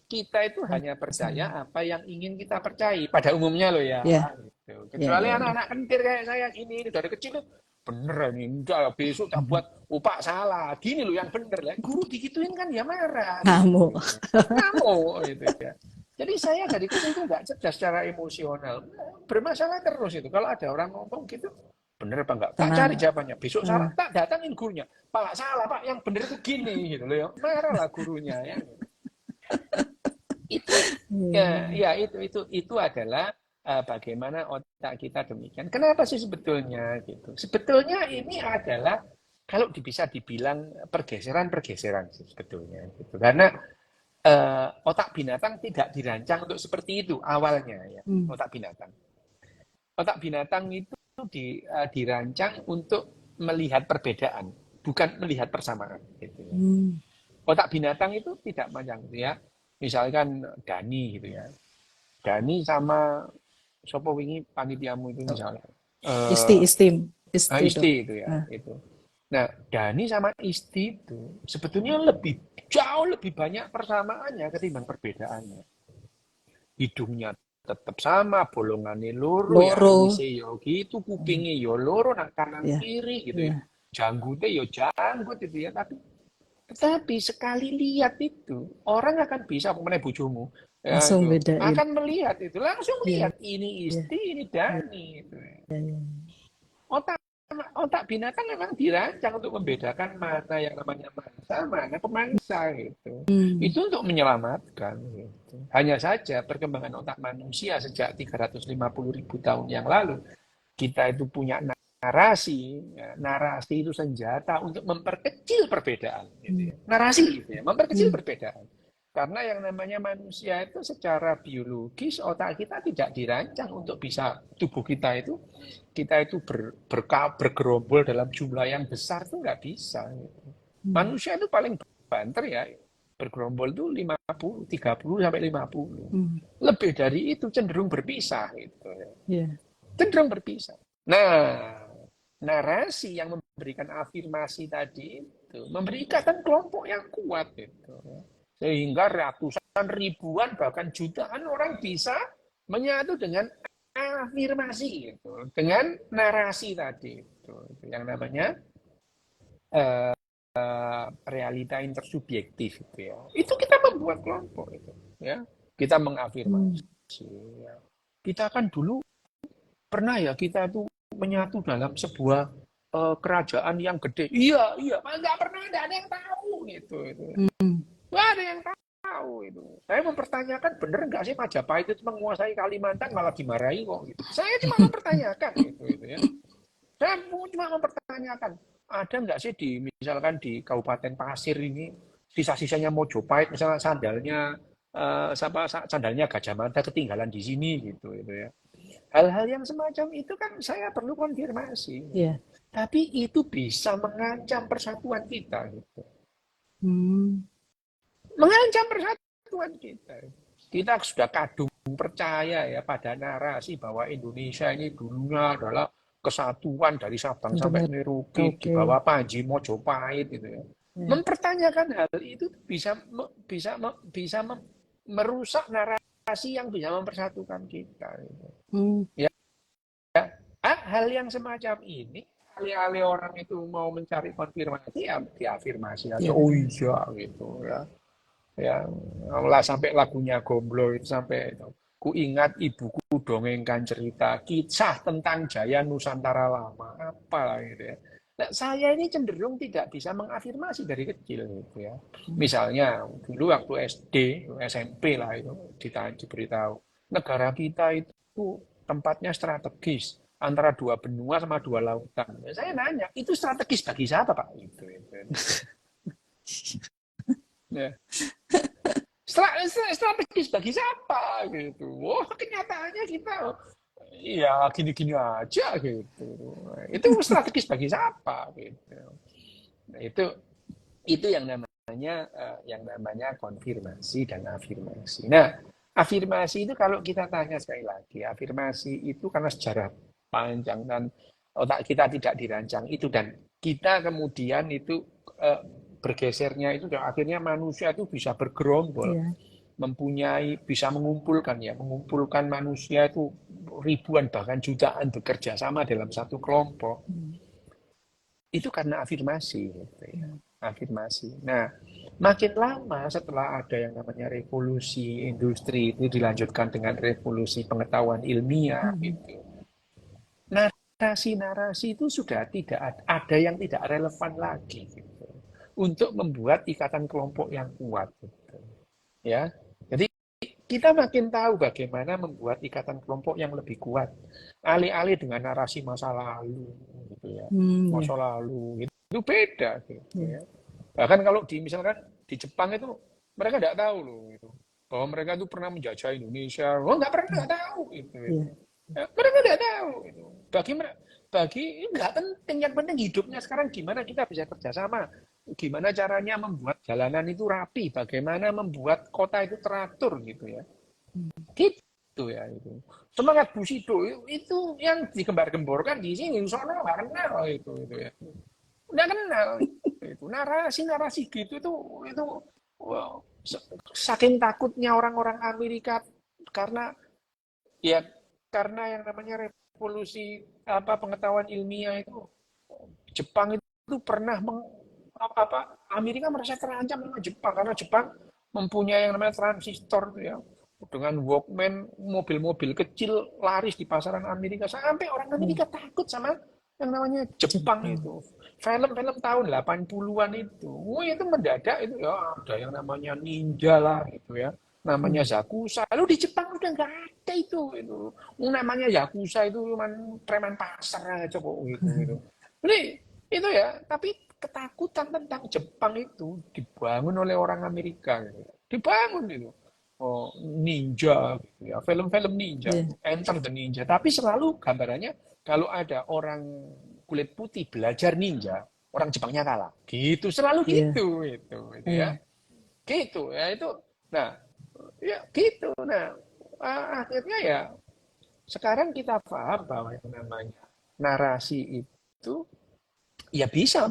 kita itu Dan hanya percaya sama. apa yang ingin kita percayai pada umumnya loh ya. Ya, Gitu. ya, Kecuali ya, ya. anak-anak kentir kayak saya gini ini dari kecil tuh bener ini enggak besok tak buat upak salah gini loh yang bener lah. Guru digituin kan ya marah Ngamuk. gitu. Ngamuk gitu ya. Jadi saya dari kecil tuh nggak cerdas secara emosional, bermasalah terus itu. Kalau ada orang ngomong gitu, bener apa enggak? Tak cari Tenang. jawabannya. Besok salah, Ah, tak datangin gurunya. Pak salah pak, yang bener itu gini gitu loh ya. Marah lah gurunya ya. Itu ya, iya. ya itu adalah bagaimana otak kita demikian. Kenapa sih sebetulnya gitu? Sebetulnya ini adalah kalau bisa dibilang pergeseran-pergeseran sih sebetulnya gitu. Karena otak binatang tidak dirancang untuk seperti itu awalnya ya. Hmm. Otak binatang. Otak binatang itu dirancang untuk melihat perbedaan, bukan melihat persamaan gitu ya. Hmm. Otak binatang itu tidak macam gitu ya. Misalkan Dani gitu ya. Dani sama sopo wingi panitiamu itu misalnya. Isti, Eh istim. Isti dong. Isti itu ya, Ah, itu. Nah, Dani sama Isti itu sebetulnya jauh lebih banyak persamaannya ketimbang perbedaannya. Hidungnya tetap sama, bolongannya loro ya, loro. alisnya yo gitu, Hmm. kupingnya yo loro, nang kanan Ya, kiri gitu ya. ya. Janggutnya yo janggut itu ya, tetapi sekali lihat itu, orang akan bisa, mengenai bojomu, ya Langsung itu, bedain. akan melihat itu, langsung Ya, lihat ini ya, Isti, ini ya, Dani. Gitu. ya, ya. Otak otak binatang memang dirancang untuk membedakan mana yang namanya mangsa, mana pemangsa gitu. Hmm. Itu untuk menyelamatkan gitu. Hanya saja perkembangan otak manusia sejak 350.000 tahun yang lalu, kita itu punya narasi, ya. Narasi itu senjata untuk memperkecil perbedaan, gitu Hmm. ya. Narasi, gitu ya, memperkecil Hmm. perbedaan. Karena yang namanya manusia itu secara biologis otak kita tidak dirancang untuk bisa tubuh kita itu bergerombol dalam jumlah yang besar itu nggak bisa. Gitu. Hmm. Manusia itu paling banter ya bergerombol itu 50, 30 sampai 50. Hmm. Lebih dari itu cenderung berpisah gitu ya. Ya. Cenderung berpisah. Nah, narasi yang memberikan afirmasi tadi itu memberi ikatan kelompok yang kuat itu. Sehingga ratusan ribuan bahkan jutaan orang bisa menyatu dengan afirmasi gitu, dengan narasi tadi itu yang namanya uh, realita intersubjektif itu ya. Itu kita membuat kelompok itu ya. Kita Hmm. mengafirmasi ya. Kita kan dulu pernah ya kita itu menyatu dalam sebuah kerajaan yang gede. Iya, iya, nggak pernah ada yang tahu gitu. Hmm. Nggak ada yang tahu itu. Saya mempertanyakan bener nggak sih Majapahit itu menguasai Kalimantan malah dimarahi kok gitu. Saya cuma mempertanyakan gitu ya. Saya cuma mempertanyakan ada nggak sih misalkan di Kabupaten Pasir ini sisa-sisanya Mojopahit misalnya sandalnya Gajah Mada ketinggalan di sini gitu ya. Hal-hal yang semacam itu kan saya perlu konfirmasi. Ya. Tapi itu bisa mengancam persatuan kita gitu. Hmm. Mengancam persatuan kita. Kita sudah kadung percaya ya pada narasi bahwa Indonesia ini dulunya adalah kesatuan dari Sabang sampai Benar. Merauke di Oke. bawah Panji Mojopahit gitu ya. Ya. Mempertanyakan hal itu bisa merusak narasi yang bisa mempersatukan kita. Gitu. Hmm. Ya, hal yang semacam ini alih-alih orang itu mau mencari konfirmasi ya diafirmasi aja Ya. oh iya gitu ya ya lah sampai lagunya Gomblo itu sampai itu ku ingat ibuku dongengkan cerita kisah tentang Jaya Nusantara lama apalah gitu ya. Nah, saya ini cenderung tidak bisa mengafirmasi dari kecil gitu ya. Hmm. Misalnya dulu waktu SD, SMP lah itu diberitahu negara kita itu tempatnya strategis antara dua benua sama dua lautan. Saya nanya, itu strategis bagi siapa Pak? Ya. Strategis bagi siapa gitu. Wah, kenyataannya kita ya gini-gini aja gitu. Itu strategis bagi siapa gitu. Nah, Itu yang namanya konfirmasi dan afirmasi. Nah, afirmasi itu kalau kita tanya sekali lagi, afirmasi itu karena sejarah panjang dan otak kita tidak dirancang itu, dan kita kemudian itu bergesernya itu, dan akhirnya manusia itu bisa bergerombol, Iya. bisa mengumpulkan manusia itu ribuan bahkan jutaan bekerja sama dalam satu kelompok. Itu karena afirmasi, gitu ya. Afirmasi. Nah, makin lama setelah ada yang namanya revolusi industri itu dilanjutkan dengan revolusi pengetahuan ilmiah, gitu. Narasi-narasi itu sudah tidak ada yang tidak relevan lagi, gitu, untuk membuat ikatan kelompok yang kuat, gitu. Ya, jadi kita makin tahu bagaimana membuat ikatan kelompok yang lebih kuat, alih-alih dengan narasi masa lalu, gitu ya. Ya. Masa lalu itu beda, gitu Ya. ya. Bahkan kalau misalkan di Jepang itu mereka tidak tahu loh itu, bahwa mereka itu pernah menjajah Indonesia. Oh, nggak pernah tahu itu. Ya. Ya, mereka tidak tahu itu. Bagi nggak penting. Yang penting hidupnya sekarang gimana kita bisa kerjasama, gimana caranya membuat jalanan itu rapi, bagaimana membuat kota itu teratur, gitu ya. Gitu ya itu. Semangat Bushido itu yang digembar-gemborkan di sini, sono nggak kenal itu ya. Nggak kenal itu narasi gitu, itu wow, saking takutnya orang-orang Amerika, karena ya karena yang namanya revolusi pengetahuan ilmiah itu, Jepang itu pernah Amerika merasa terancam sama Jepang, karena Jepang mempunyai yang namanya transistor, ya, dengan Walkman, mobil-mobil kecil laris di pasaran Amerika, sampai orang Amerika takut sama yang namanya Jepang itu. Film-film tahun 80-an itu, itu mendadak itu ya ada yang namanya ninja lah, gitu ya. Namanya Yakuza. Lalu di Jepang udah nggak ada itu. Namanya Yakuza itu cuma preman pasar aja kok, gitu. Jadi itu ya, tapi ketakutan tentang Jepang itu dibangun oleh orang Amerika, gitu. Dibangun itu. Oh, ninja, gitu ya. Film-film ninja, Ya. Enter the Ninja. Tapi selalu gambarannya kalau ada orang kulit putih belajar ninja, orang Jepangnya kalah. Gitu, selalu Ya. gitu ya. Ya. Gitu ya itu. Nah, ya gitu. Nah, akhirnya ya sekarang kita paham bahwa yang namanya narasi itu ya bisa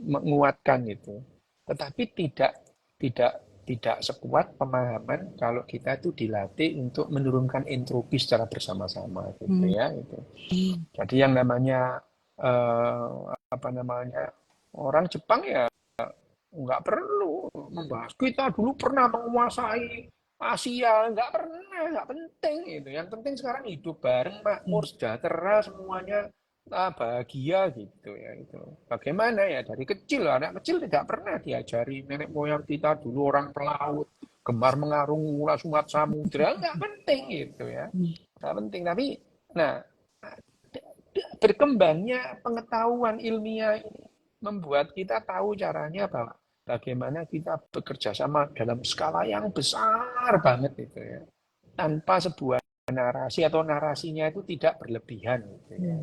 menguatkan itu, tetapi tidak tidak sekuat pemahaman kalau kita itu dilatih untuk menurunkan entropi secara bersama-sama, gitu Hmm. ya itu. Jadi yang namanya apa namanya orang Jepang ya nggak perlu membahas kita dulu pernah menguasai Asia, nggak penting itu. Yang penting sekarang hidup bareng, makmur, sejahtera, semuanya bahagia, gitu ya itu. Bagaimana ya dari kecil, anak kecil tidak pernah diajari nenek moyang kita dulu orang pelaut, gemar mengarung ulas umat samudra, nggak penting itu ya, nggak penting. Tapi nah, berkembangnya pengetahuan ilmiah ini membuat kita tahu caranya bahwa bagaimana kita bekerja sama dalam skala yang besar banget itu ya, tanpa sebuah narasi atau narasinya itu tidak berlebihan, gitu ya.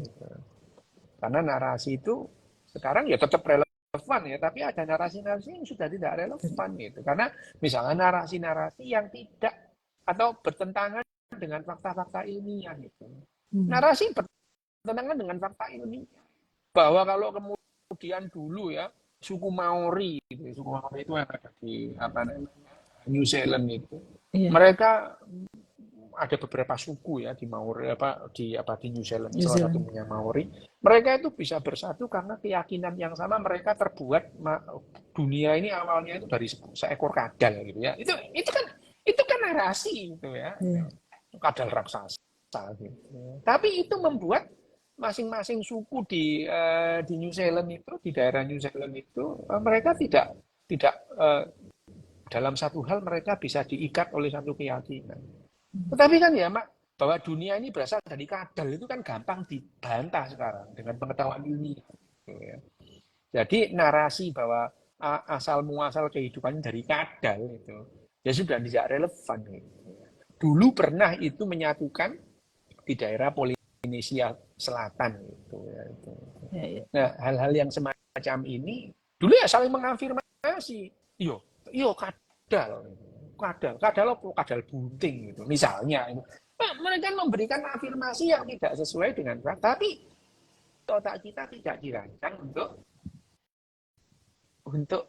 Karena narasi itu sekarang ya tetap relevan ya, tapi ada narasi-narasi yang sudah tidak relevan gitu. Karena misalnya narasi-narasi yang tidak atau bertentangan dengan fakta-fakta ilmiah gitu. Narasi bertentangan dengan fakta ilmiah bahwa kalau kemudian dulu ya suku Maori gitu, suku Maori itu yang ada di New Zealand itu, Iya. mereka ada beberapa suku ya di Maori di New Zealand, New salah Zealand. satunya Maori. Mereka itu bisa bersatu karena keyakinan yang sama. Mereka terbuat dunia ini awalnya itu dari seekor kadal, gitu ya. Itu kan narasi itu ya. Iya. Kadal raksasa gitu. Tapi itu membuat masing-masing suku di New Zealand itu, di daerah New Zealand itu, mereka tidak dalam satu hal mereka bisa diikat oleh satu keyakinan. Tetapi kan ya, Mak, bahwa dunia ini berasal dari kadal itu kan gampang dibantah sekarang dengan pengetahuan ilmiah, gitu ya. Jadi narasi bahwa asal muasal kehidupan dari kadal itu ya sudah tidak relevan, gitu. Dulu pernah itu menyatukan di daerah Polinesia Selatan, gitu ya itu. Ya, ya. Nah, hal-hal yang semacam ini dulu ya saling mengafirmasi afirmasi. Yo kadal. Kadal apa? Kadal bunting gitu. Misalnya itu. Nah, mereka memberikan afirmasi yang tidak sesuai dengan fakta, tapi otak kita tidak dirancang untuk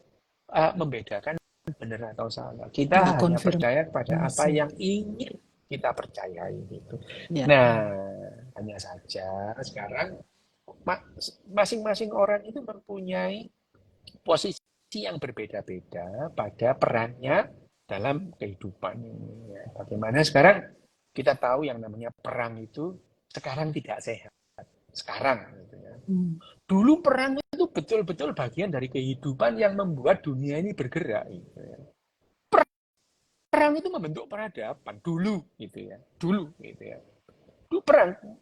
membedakan benar atau salah. Kita hanya percaya kepada apa Konfirmasi. yang ingin kita percayai gitu. Ya. Nah, hanya saja sekarang masing-masing orang itu mempunyai posisi yang berbeda-beda pada perannya dalam kehidupan ini. Ya. Bagaimana sekarang kita tahu yang namanya perang itu sekarang tidak sehat. Sekarang gitu ya. Dulu perang itu betul-betul bagian dari kehidupan yang membuat dunia ini bergerak gitu ya. Perang itu membentuk peradaban dulu gitu ya. Dulu gitu ya. Dulu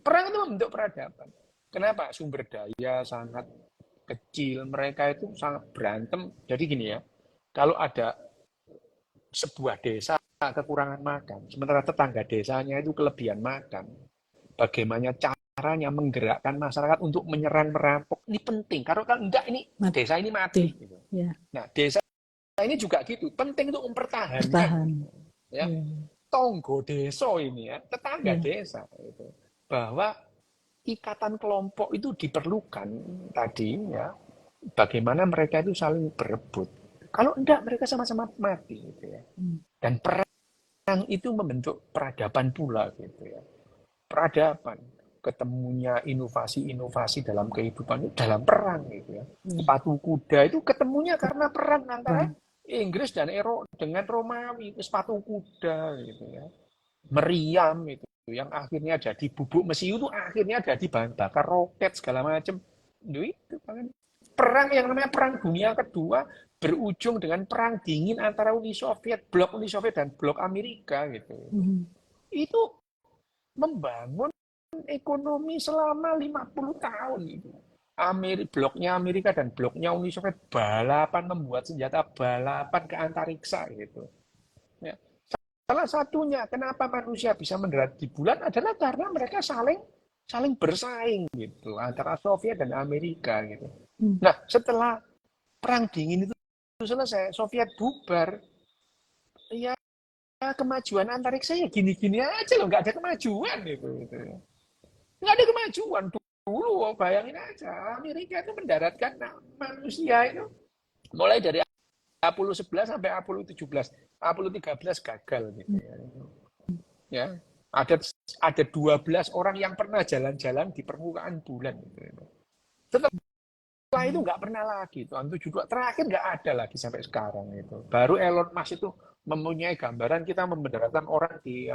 perang itu membentuk peradaban. Kenapa? Sumber daya sangat kecil, mereka itu sangat berantem. Jadi gini ya, kalau ada sebuah desa kekurangan makan, sementara tetangga desanya itu kelebihan makan, bagaimana caranya menggerakkan masyarakat untuk menyerang merampok ini penting. Kalau enggak ini desa ini mati. Gitu. Ya. Nah desa ini juga gitu, penting untuk mempertahankan. Ya. Tonggo desa ini ya, tetangga desa itu, bahwa ikatan kelompok itu diperlukan tadi ya. Bagaimana mereka itu saling berebut. Kalau enggak mereka sama-sama mati gitu ya. Dan perang itu membentuk peradaban pula gitu ya. Peradaban, ketemunya inovasi-inovasi dalam kehidupan itu dalam perang gitu ya. Sepatu kuda itu ketemunya karena perang antara Inggris dan dengan Romawi, sepatu kuda gitu ya. Meriam itu yang akhirnya jadi bubuk mesiu itu akhirnya jadi bahan bakar roket segala macam. Itu perang yang namanya perang dunia kedua berujung dengan perang dingin antara blok Uni Soviet dan blok Amerika gitu. Itu membangun ekonomi selama 50 tahun gitu. Bloknya Amerika dan bloknya Uni Soviet balapan membuat senjata balapan ke antariksa gitu. Ya. Salah satunya kenapa manusia bisa mendarat di bulan adalah karena mereka saling bersaing gitu antara Soviet dan Amerika gitu. Nah, setelah perang dingin itu selesai, Soviet bubar, ya kemajuan antariksa ya gini-gini aja loh, nggak ada kemajuan gitu. Nggak ada kemajuan dulu, bayangin aja Amerika itu mendaratkan manusia itu mulai dari Apollo 11 sampai Apollo 17. Apollo 13 gagal gitu ya. Ya. Ada 12 orang yang pernah jalan-jalan di permukaan bulan gitu. Setelah itu nggak pernah lagi. Tahun 72 terakhir nggak ada lagi sampai sekarang itu. Baru Elon Musk itu mempunyai gambaran kita mendaratkan orang di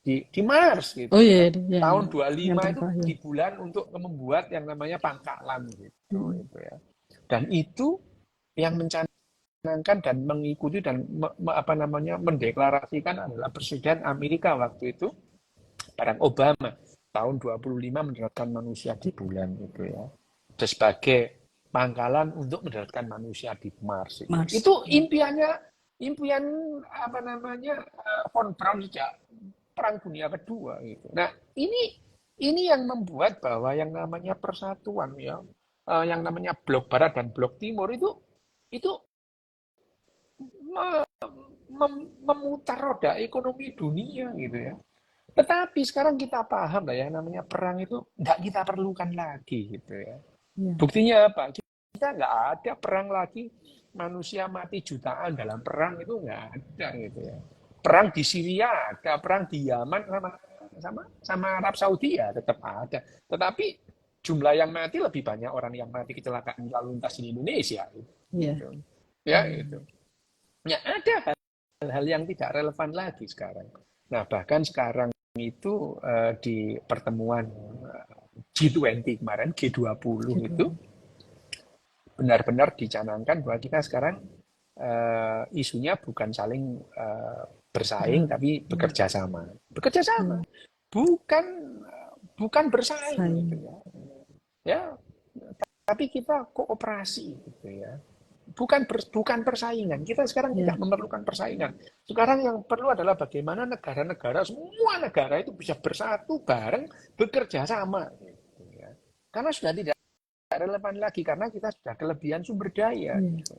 di Mars gitu. Oh iya, Tahun 25 itu ya. di bulan untuk membuat yang namanya pangkalan gitu, gitu ya. Dan itu yang mencanangkan dan mengikuti dan mendeklarasikan adalah Presiden Amerika waktu itu Barack Obama tahun 25 mendaratkan manusia di bulan gitu ya. Dan sebagai pangkalan untuk mendaratkan manusia di Mars. Itu impian von Braun sejak Perang Dunia Kedua gitu. Nah, ini yang membuat bahwa yang namanya persatuan ya, yang namanya blok barat dan blok timur itu memutar roda ekonomi dunia gitu ya. Tetapi sekarang kita paham lah ya, namanya perang itu nggak kita perlukan lagi gitu ya. Buktinya apa? Kita nggak ada perang lagi, manusia mati jutaan dalam perang itu nggak ada gitu ya. Perang di Syria ada, perang di Yaman sama Arab Saudi ya tetap ada. Tetapi jumlah yang mati lebih banyak orang yang mati kecelakaan lalu lintas di Indonesia. Gitu. Ya itu. Ya ada hal-hal yang tidak relevan lagi sekarang. Nah bahkan sekarang itu di pertemuan G20 kemarin, G20 itu benar-benar dicanangkan bahwa kita sekarang isunya bukan saling bersaing tapi bekerja sama. Bekerja sama. Bukan bersaing gitu ya. Ya, tapi kita kooperasi gitu ya. Bukan persaingan. Kita sekarang tidak memerlukan persaingan. Sekarang yang perlu adalah bagaimana negara-negara, semua negara itu bisa bersatu bareng, bekerja sama. Gitu ya. Karena sudah tidak relevan lagi karena kita sudah kelebihan sumber daya. Iya. Gitu.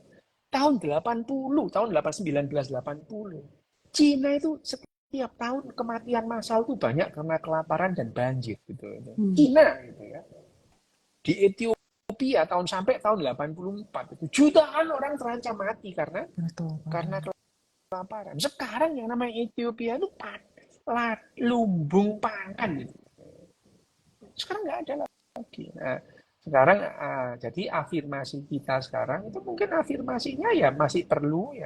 Tahun 80, tahun 1980, Cina itu setiap tahun kematian massal itu banyak karena kelaparan dan banjir gitu. Cina gitu ya. Di Ethiopia sampai tahun 84 itu jutaan orang terancam mati karena Betul. kelaparan. Sekarang yang namanya Ethiopia itu lumbung pangan gitu. Sekarang nggak ada lagi. Nah, sekarang jadi afirmasi kita sekarang itu mungkin afirmasinya ya masih perlu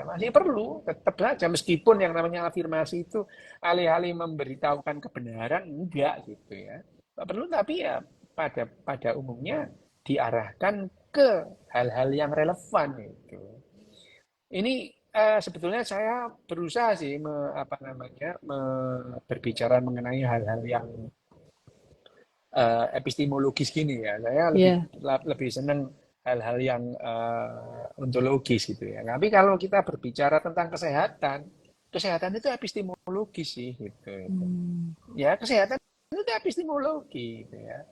tetap saja meskipun yang namanya afirmasi itu alih-alih memberitahukan kebenaran enggak gitu ya. Nggak perlu tapi ya pada umumnya diarahkan ke hal-hal yang relevan itu. Ini sebetulnya saya berusaha sih berbicara mengenai hal-hal yang epistemologis gini ya. Saya lebih senang hal-hal yang ontologis gitu ya. Tapi kalau kita berbicara tentang kesehatan itu epistemologis sih gitu. Ya kesehatan itu epistemologi gitu ya.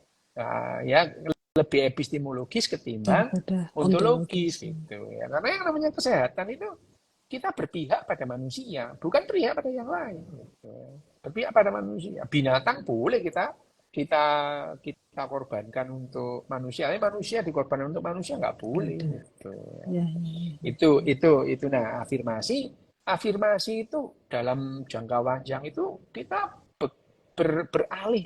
Ya lebih epistemologis ketimbang ontologis gitu ya. Karena yang namanya kesehatan itu kita berpihak pada manusia, bukan berpihak pada yang lain. Gitu. Berpihak pada manusia. Binatang boleh kita korbankan untuk manusia, tapi manusia dikorbankan untuk manusia nggak boleh. Gitu. Itu. Nah, afirmasi itu dalam jangka panjang itu kita beralih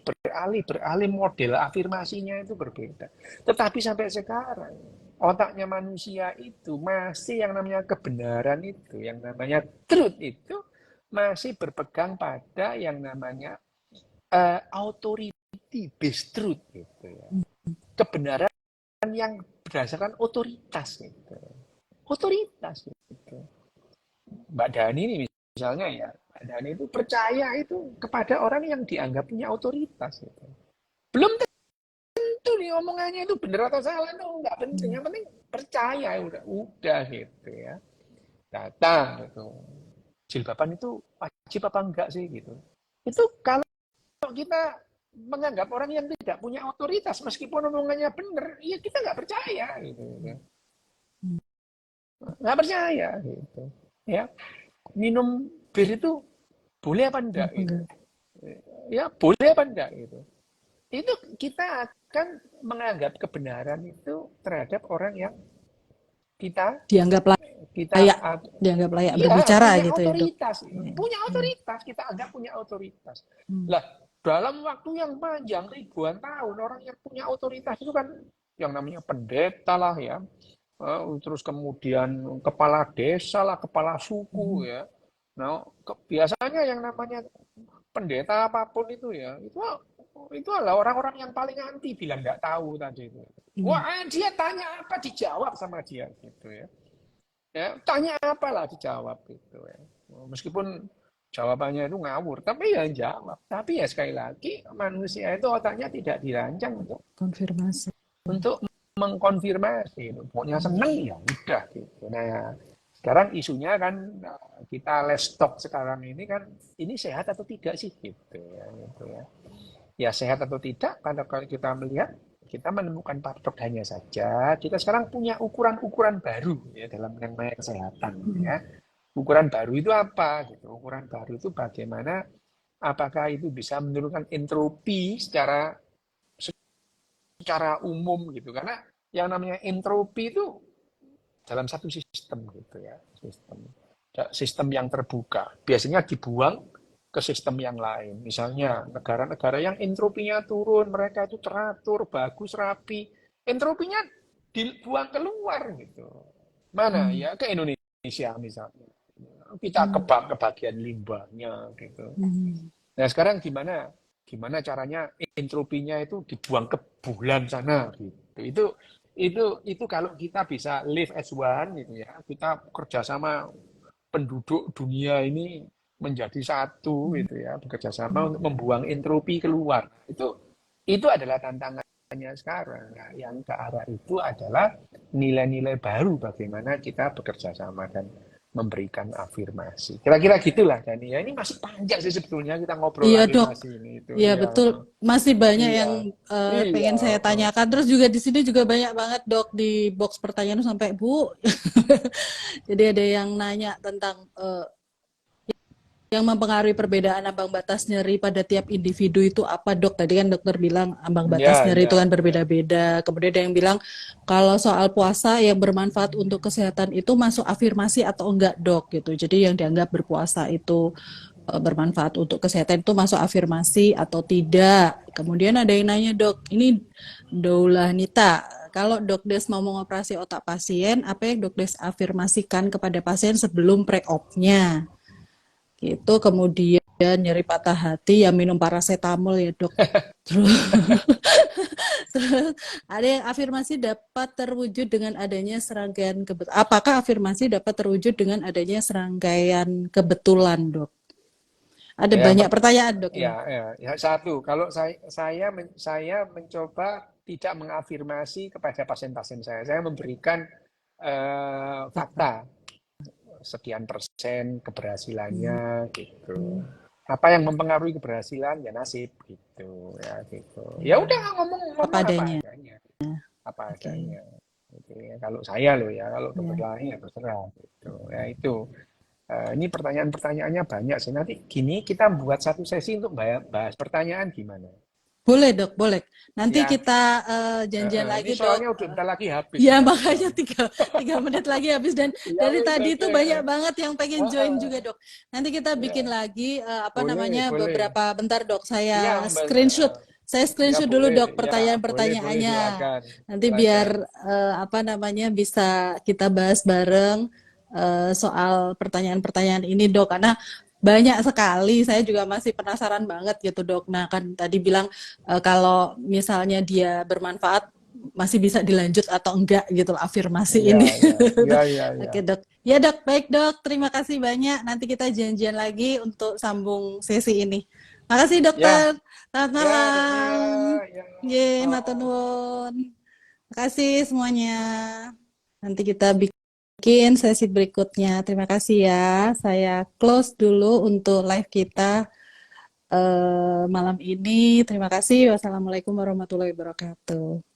model afirmasinya itu berbeda. Tetapi sampai sekarang otaknya manusia itu masih yang namanya kebenaran itu, yang namanya truth itu masih berpegang pada yang namanya authority based truth gitu ya. Kebenaran yang berdasarkan otoritas gitu. Otoritas gitu. Mbak Dhani ini misalnya ya, Mbak Dhani itu percaya itu kepada orang yang dianggap punya otoritas gitu. Belum tentu nih omongannya itu benar atau salah itu nggak penting, yang penting percaya udah gitu ya. Datang gitu. Jilbaban itu wajib apa enggak sih gitu. Itu kalau kita menganggap orang yang tidak punya otoritas meskipun omongannya benar, ya kita nggak percaya gitu. Nggak percaya gitu. Ya, minum bir itu boleh apa enggak gitu. Ya, boleh apa enggak gitu. Itu kita akan menganggap kebenaran itu terhadap orang yang dianggap layak berbicara punya gitu otoritas. ya, Punya otoritas, kita anggap punya otoritas. Lah, dalam waktu yang panjang ribuan tahun orang yang punya otoritas itu kan yang namanya pendeta lah ya. Terus kemudian kepala desa lah, kepala suku ya. Nah, biasanya yang namanya pendeta apapun itu ya, itu adalah orang-orang yang paling anti bilang nggak tahu tadi itu. Wah, dia tanya apa dijawab sama dia gitu ya. Ya, tanya apalah dijawab gitu ya. Meskipun jawabannya itu ngawur, tapi ya jawab. Tapi ya sekali lagi manusia itu otaknya tidak dirancang untuk konfirmasi. Untuk mengkonfirmasi. Pokoknya seneng ya udah gitu. Nah, sekarang isunya kan kita let's talk sekarang ini kan ini sehat atau tidak sih gitu ya. Gitu ya. Ya sehat atau tidak kalau kita melihat kita menemukan paradoksnya saja. Kita sekarang punya ukuran-ukuran baru ya dalam yang namanya kesehatan ya. Ukuran baru itu apa gitu. Ukuran baru itu bagaimana apakah itu bisa menurunkan entropi secara umum gitu karena yang namanya entropi itu dalam satu sistem gitu ya sistem yang terbuka biasanya dibuang ke sistem yang lain misalnya negara-negara yang entropinya turun mereka itu teratur bagus rapi entropinya dibuang keluar gitu mana ya ke Indonesia misalnya kita ke bagian limbahnya gitu nah sekarang gimana caranya entropinya itu dibuang ke bulan sana gitu. Itu kalau kita bisa live as one gitu ya. Kita kerjasama penduduk dunia ini menjadi satu gitu ya, bekerja sama untuk membuang entropi keluar. Itu adalah tantangannya sekarang. Nah, yang ke arah itu adalah nilai-nilai baru bagaimana kita bekerja sama dan memberikan afirmasi. Kira-kira gitulah Dani. Ya ini masih panjang sih sebetulnya kita ngobrol Iya dok, afirmasi ini itu. iya Iya, betul. Masih banyak iya, yang iya. pengen saya tanyakan. Terus juga di sini juga banyak banget dok di box pertanyaan sampai Bu. Jadi ada yang nanya tentang yang mempengaruhi perbedaan ambang batas nyeri pada tiap individu itu apa dok? Tadi kan dokter bilang ambang batas Iya, nyeri iya, itu kan iya. berbeda-beda. Kemudian ada yang bilang kalau soal puasa yang bermanfaat untuk kesehatan itu masuk afirmasi atau enggak dok gitu. Jadi yang dianggap berpuasa itu bermanfaat untuk kesehatan itu masuk afirmasi atau tidak. Kemudian ada yang nanya dok, ini Daulah Nita, kalau Dok Des mau mengoperasi otak pasien, apa yang Dok Des afirmasikan kepada pasien sebelum pre-op-nya? Itu kemudian nyeri patah hati ya minum paracetamol ya dok. Terus, terus ada yang afirmasi dapat terwujud dengan adanya serangkaian kebetulan. Apakah afirmasi dapat terwujud dengan adanya serangkaian kebetulan dok? Ada Ya, yang banyak pertanyaan dok ya, ini. ya, satu, kalau saya mencoba tidak mengafirmasi kepada pasien-pasien saya. Saya memberikan fakta sekian persen keberhasilannya gitu. Apa yang mempengaruhi keberhasilan ya nasib gitu ya gitu. Ya udah Apa ngomong apa adanya? adanya, apa Oke. Okay. adanya. Gitu ya. Kalau saya loh ya, kalau dokter Ya. lain ya terserah gitu. Ya itu. Ini pertanyaan-pertanyaannya banyak sih. Nanti gini kita buat satu sesi untuk bahas pertanyaan gimana? Boleh dok, boleh. Nanti Ya, kita janjian ini lagi dok. soalnya udah bentar lagi habis Ya nih satu jam. makanya tiga menit lagi habis dan Ya dari wes tadi itu oke. banyak banget yang pengen join Ah, juga dok. Nanti kita bikin ya, lagi apa boleh, namanya boleh. beberapa bentar dok. Iya, Mbak. Saya Ya screenshot dulu boleh, dok ya boleh, boleh pertanyaan-pertanyaannya. silakan, Nanti biar silakan. apa namanya bisa kita bahas bareng soal pertanyaan-pertanyaan ini dok. Karena banyak sekali, saya juga masih penasaran banget gitu dok. Nah kan tadi bilang kalau misalnya dia bermanfaat masih bisa dilanjut atau enggak gitu loh, afirmasi Iya, ini. iya, iya, iya, iya. Oke dok. Ya dok, baik dok. Terima kasih banyak. Nanti kita janjian lagi untuk sambung sesi ini. Makasih Ya, dokter. Selamat ya, Dek malam. Mia, ya, Ye, matur malam. nuwun. Makasih semuanya. Nanti kita bikin sesi berikutnya. Terima kasih ya. Saya close dulu untuk live kita malam ini. Terima kasih. Wassalamualaikum warahmatullahi wabarakatuh.